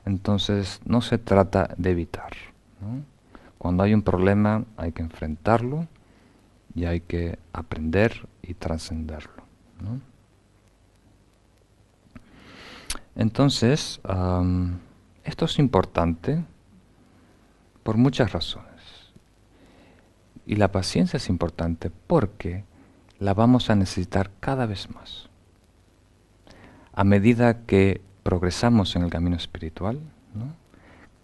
Entonces no se trata de evitar, ¿no? Cuando hay un problema hay que enfrentarlo y hay que aprender y trascenderlo, ¿no? Entonces, esto es importante por muchas razones. Y la paciencia es importante porque la vamos a necesitar cada vez más. A medida que progresamos en el camino espiritual, ¿no?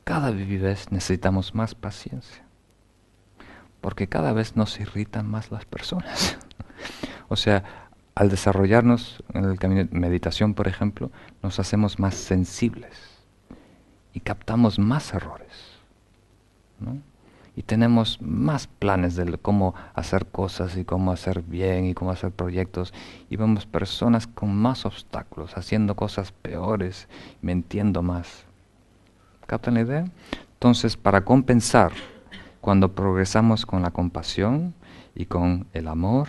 Cada vez necesitamos más paciencia. Porque cada vez nos irritan más las personas. O sea, al desarrollarnos en el camino de meditación, por ejemplo, nos hacemos más sensibles y captamos más errores, ¿no? Y tenemos más planes de cómo hacer cosas y cómo hacer bien y cómo hacer proyectos. Y vemos personas con más obstáculos, haciendo cosas peores, mintiendo más. ¿Captan la idea? Entonces, para compensar, cuando progresamos con la compasión y con el amor,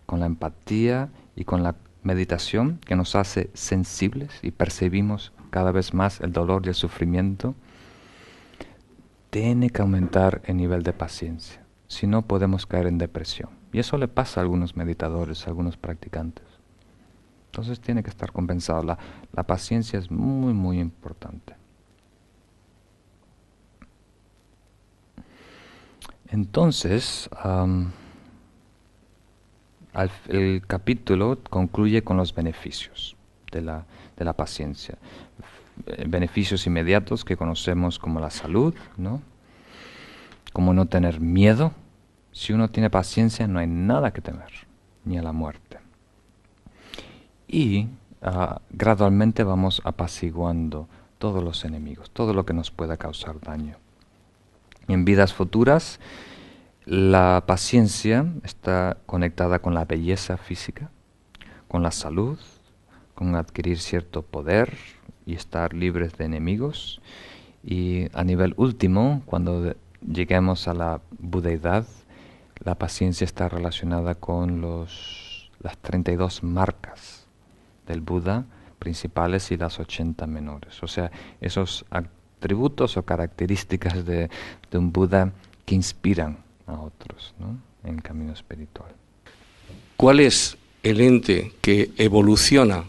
con la empatía y con la meditación que nos hace sensibles y percibimos cada vez más el dolor y el sufrimiento, tiene que aumentar el nivel de paciencia. Si no, podemos caer en depresión. Y eso le pasa a algunos meditadores, a algunos practicantes. Entonces tiene que estar compensado. La paciencia es muy, muy importante. Entonces, el capítulo concluye con los beneficios de la paciencia. Beneficios inmediatos que conocemos como la salud, ¿no? Como no tener miedo. Si uno tiene paciencia no hay nada que temer, ni a la muerte. Y gradualmente vamos apaciguando todos los enemigos, todo lo que nos pueda causar daño. En vidas futuras, la paciencia está conectada con la belleza física, con la salud, con adquirir cierto poder y estar libres de enemigos. Y a nivel último, cuando lleguemos a la budeidad, la paciencia está relacionada con las 32 marcas del Buda principales y las 80 menores. O sea, esos atributos o características de un Buda que inspiran a otros, ¿no? En el camino espiritual. ¿Cuál es el ente que evoluciona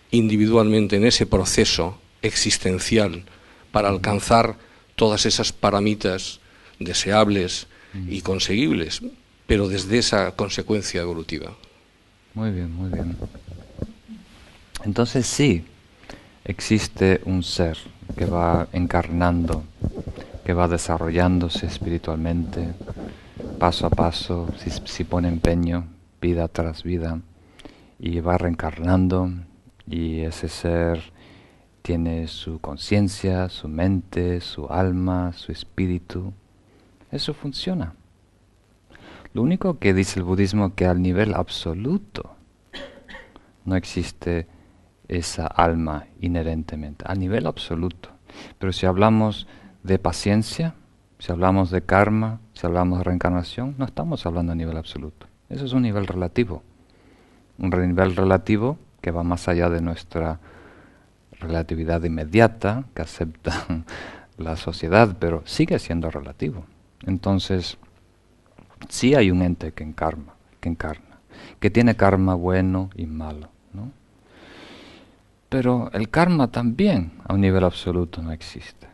individualmente en ese proceso existencial para alcanzar todas esas paramitas deseables y conseguibles, pero desde esa consecuencia evolutiva? Muy bien, muy bien. Entonces sí, existe un ser que va encarnando, que va desarrollándose espiritualmente, paso a paso, si pone empeño, vida tras vida, y va reencarnando, y ese ser tiene su conciencia, su mente, su alma, su espíritu. Eso funciona. Lo único que dice el budismo que al nivel absoluto no existe esa alma inherentemente, a nivel absoluto. Pero si hablamos de paciencia, si hablamos de karma, si hablamos de reencarnación, no estamos hablando a nivel absoluto. Eso es un nivel relativo. Un nivel relativo que va más allá de nuestra relatividad inmediata, que acepta la sociedad, pero sigue siendo relativo. Entonces, sí hay un ente que encarna, que tiene karma bueno y malo, ¿no? Pero el karma también a un nivel absoluto no existe.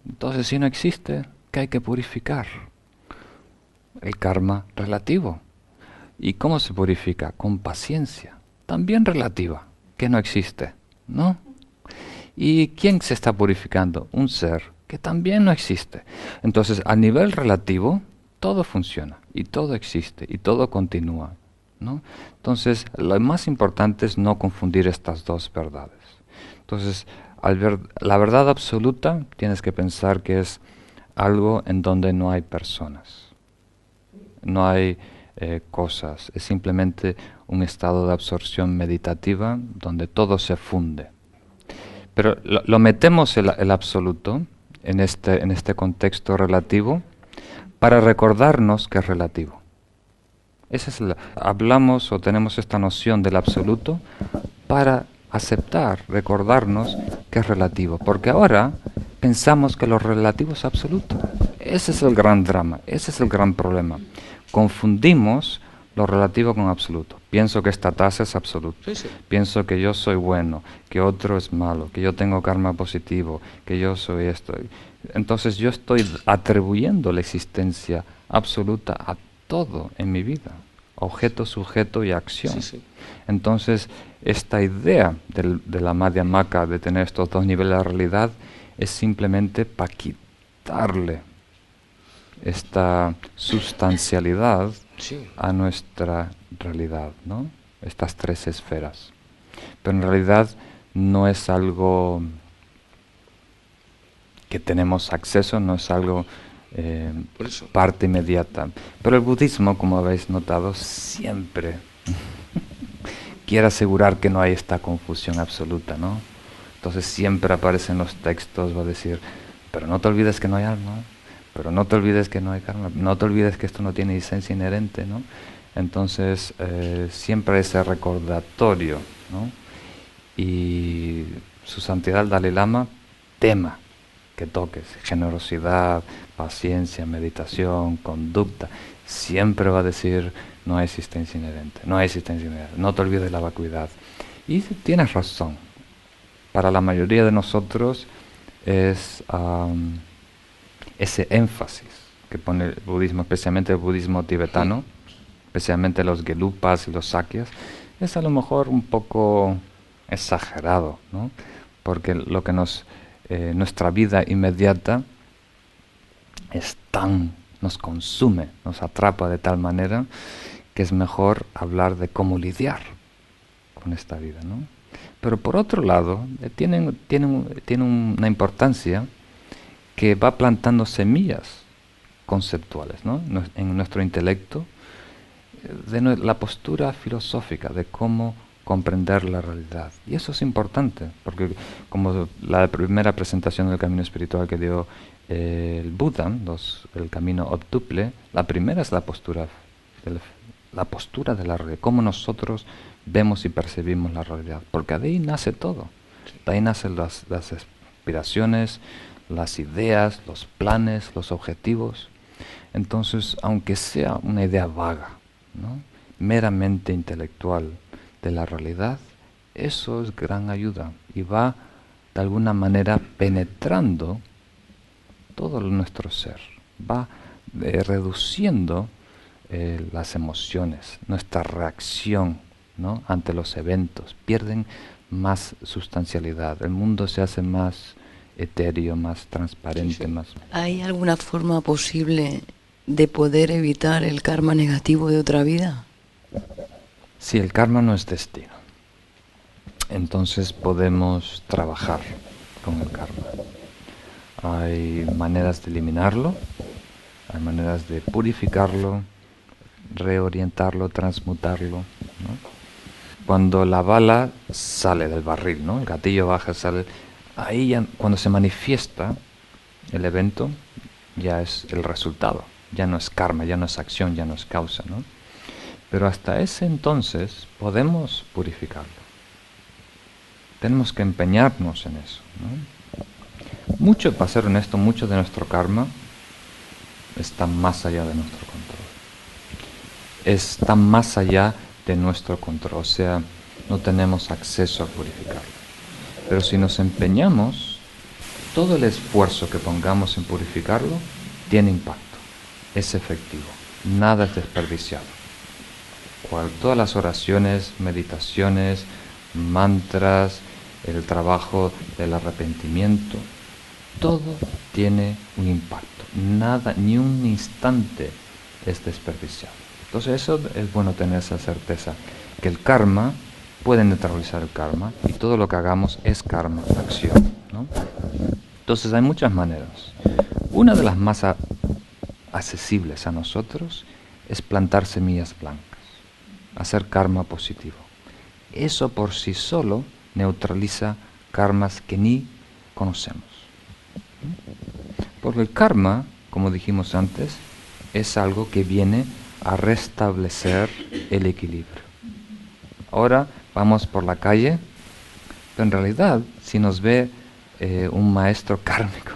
Entonces, si no existe, ¿qué hay que purificar? El karma relativo. ¿Y cómo se purifica? Con paciencia, también relativa, que no existe, ¿no? ¿Y quién se está purificando? Un ser que también no existe. Entonces, a nivel relativo, todo funciona, y todo existe, y todo continúa, ¿no? Entonces, lo más importante es no confundir estas dos verdades. Entonces, al ver la verdad absoluta, tienes que pensar que es algo en donde no hay personas, no hay cosas, es simplemente un estado de absorción meditativa donde todo se funde. Pero lo metemos el absoluto en este contexto relativo para recordarnos que es relativo. Hablamos o tenemos esta noción del absoluto para aceptar, recordarnos que es relativo, porque ahora pensamos que lo relativo es absoluto. Ese es el gran drama, ese es el gran problema. Confundimos lo relativo con absoluto. Pienso que esta taza es absoluta. Sí, sí. Pienso que yo soy bueno, que otro es malo, que yo tengo karma positivo, que yo soy esto. Entonces yo estoy atribuyendo la existencia absoluta a todo en mi vida. Objeto, sujeto y acción. Sí, sí. Entonces, esta idea de la Madhyamaka, de tener estos dos niveles de realidad, es simplemente para quitarle esta sustancialidad Sí. a nuestra realidad, ¿no? Estas tres esferas. Pero en realidad no es algo que tenemos acceso, no es algo Por eso. parte inmediata. Pero el budismo, como habéis notado, siempre quiere asegurar que no hay esta confusión absoluta, ¿no? Entonces siempre aparece en los textos, va a decir, pero no te olvides que no hay alma, pero no te olvides que no hay karma, no te olvides que esto no tiene esencia inherente, ¿no? Entonces siempre ese recordatorio, ¿no? Y su santidad el Dalai Lama tema que toques, generosidad, paciencia, meditación, conducta, siempre va a decir no hay existencia inherente, no hay existencia inherente, no te olvides la vacuidad. Y tienes razón, para la mayoría de nosotros es ese énfasis que pone el budismo, especialmente el budismo tibetano, especialmente los Gelupas y los Sakyas, es a lo mejor un poco exagerado, ¿no? Porque lo que nuestra vida inmediata nos consume, nos atrapa de tal manera que es mejor hablar de cómo lidiar con esta vida, ¿no? Pero por otro lado, tiene una importancia que va plantando semillas conceptuales, ¿no? En nuestro intelecto, de la postura filosófica, de cómo comprender la realidad. Y eso es importante, porque como la primera presentación del camino espiritual que dio el Buda, el camino octuple, la primera es la postura de la realidad, cómo nosotros vemos y percibimos la realidad, porque de ahí nace todo, de ahí nacen las aspiraciones, las ideas, los planes, los objetivos. Entonces, aunque sea una idea vaga, ¿no?, meramente intelectual de la realidad, eso es gran ayuda y va de alguna manera penetrando todo nuestro ser, va reduciendo las emociones, nuestra reacción, ¿no?, ante los eventos, pierden más sustancialidad, el mundo se hace más etéreo, más transparente, más... ¿Hay alguna forma posible de poder evitar el karma negativo de otra vida? Si el karma no es destino, entonces podemos trabajar con el karma. Hay maneras de eliminarlo, hay maneras de purificarlo, reorientarlo, transmutarlo, ¿no? Cuando la bala sale del barril, ¿no?, el gatillo baja, sale, ahí ya, cuando se manifiesta el evento, ya es el resultado, ya no es karma, ya no es acción, ya no es causa, ¿no? Pero hasta ese entonces podemos purificarlo. Tenemos que empeñarnos en eso, ¿no? Mucho, para ser honesto, mucho de nuestro karma está más allá de nuestro control. Está más allá de nuestro control, o sea, no tenemos acceso a purificarlo. Pero si nos empeñamos, todo el esfuerzo que pongamos en purificarlo tiene impacto, es efectivo, nada es desperdiciado. Todas las oraciones, meditaciones, mantras, el trabajo del arrepentimiento, todo tiene un impacto, nada, ni un instante es desperdiciado. Entonces eso es bueno tener esa certeza, que el karma puede neutralizar el karma y todo lo que hagamos es karma, acción, ¿no? Entonces hay muchas maneras. Una de las más accesibles a nosotros es plantar semillas blancas, hacer karma positivo. Eso por sí solo neutraliza karmas que ni conocemos. Porque el karma, como dijimos antes, es algo que viene a restablecer el equilibrio. Ahora vamos por la calle, pero en realidad si nos ve un maestro kármico,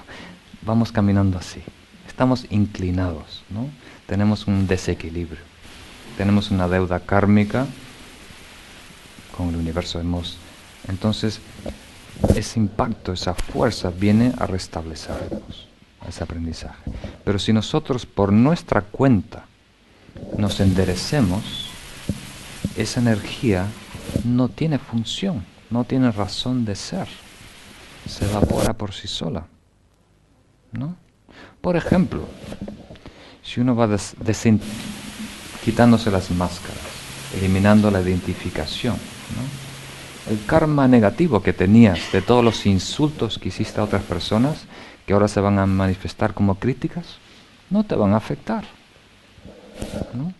vamos caminando así. Estamos inclinados, ¿no? Tenemos un desequilibrio. Tenemos una deuda kármica con el universo. Entonces, ese impacto, esa fuerza viene a restablecernos, ese aprendizaje. Pero si nosotros por nuestra cuenta nos enderecemos, esa energía no tiene función, no tiene razón de ser. Se evapora por sí sola, ¿no? Por ejemplo, si uno va quitándose las máscaras, eliminando la identificación, ¿no? El karma negativo que tenías de todos los insultos que hiciste a otras personas, que ahora se van a manifestar como críticas, no te van a afectar, ¿no?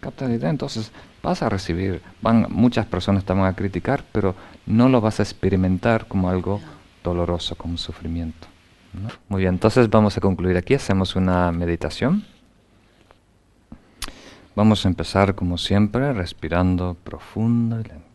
¿Capta la idea? Entonces vas a recibir, muchas personas te van a criticar, pero no lo vas a experimentar como algo doloroso, como un sufrimiento, ¿no? Muy bien, entonces vamos a concluir aquí, hacemos una meditación. Vamos a empezar como siempre, respirando profundo y lento.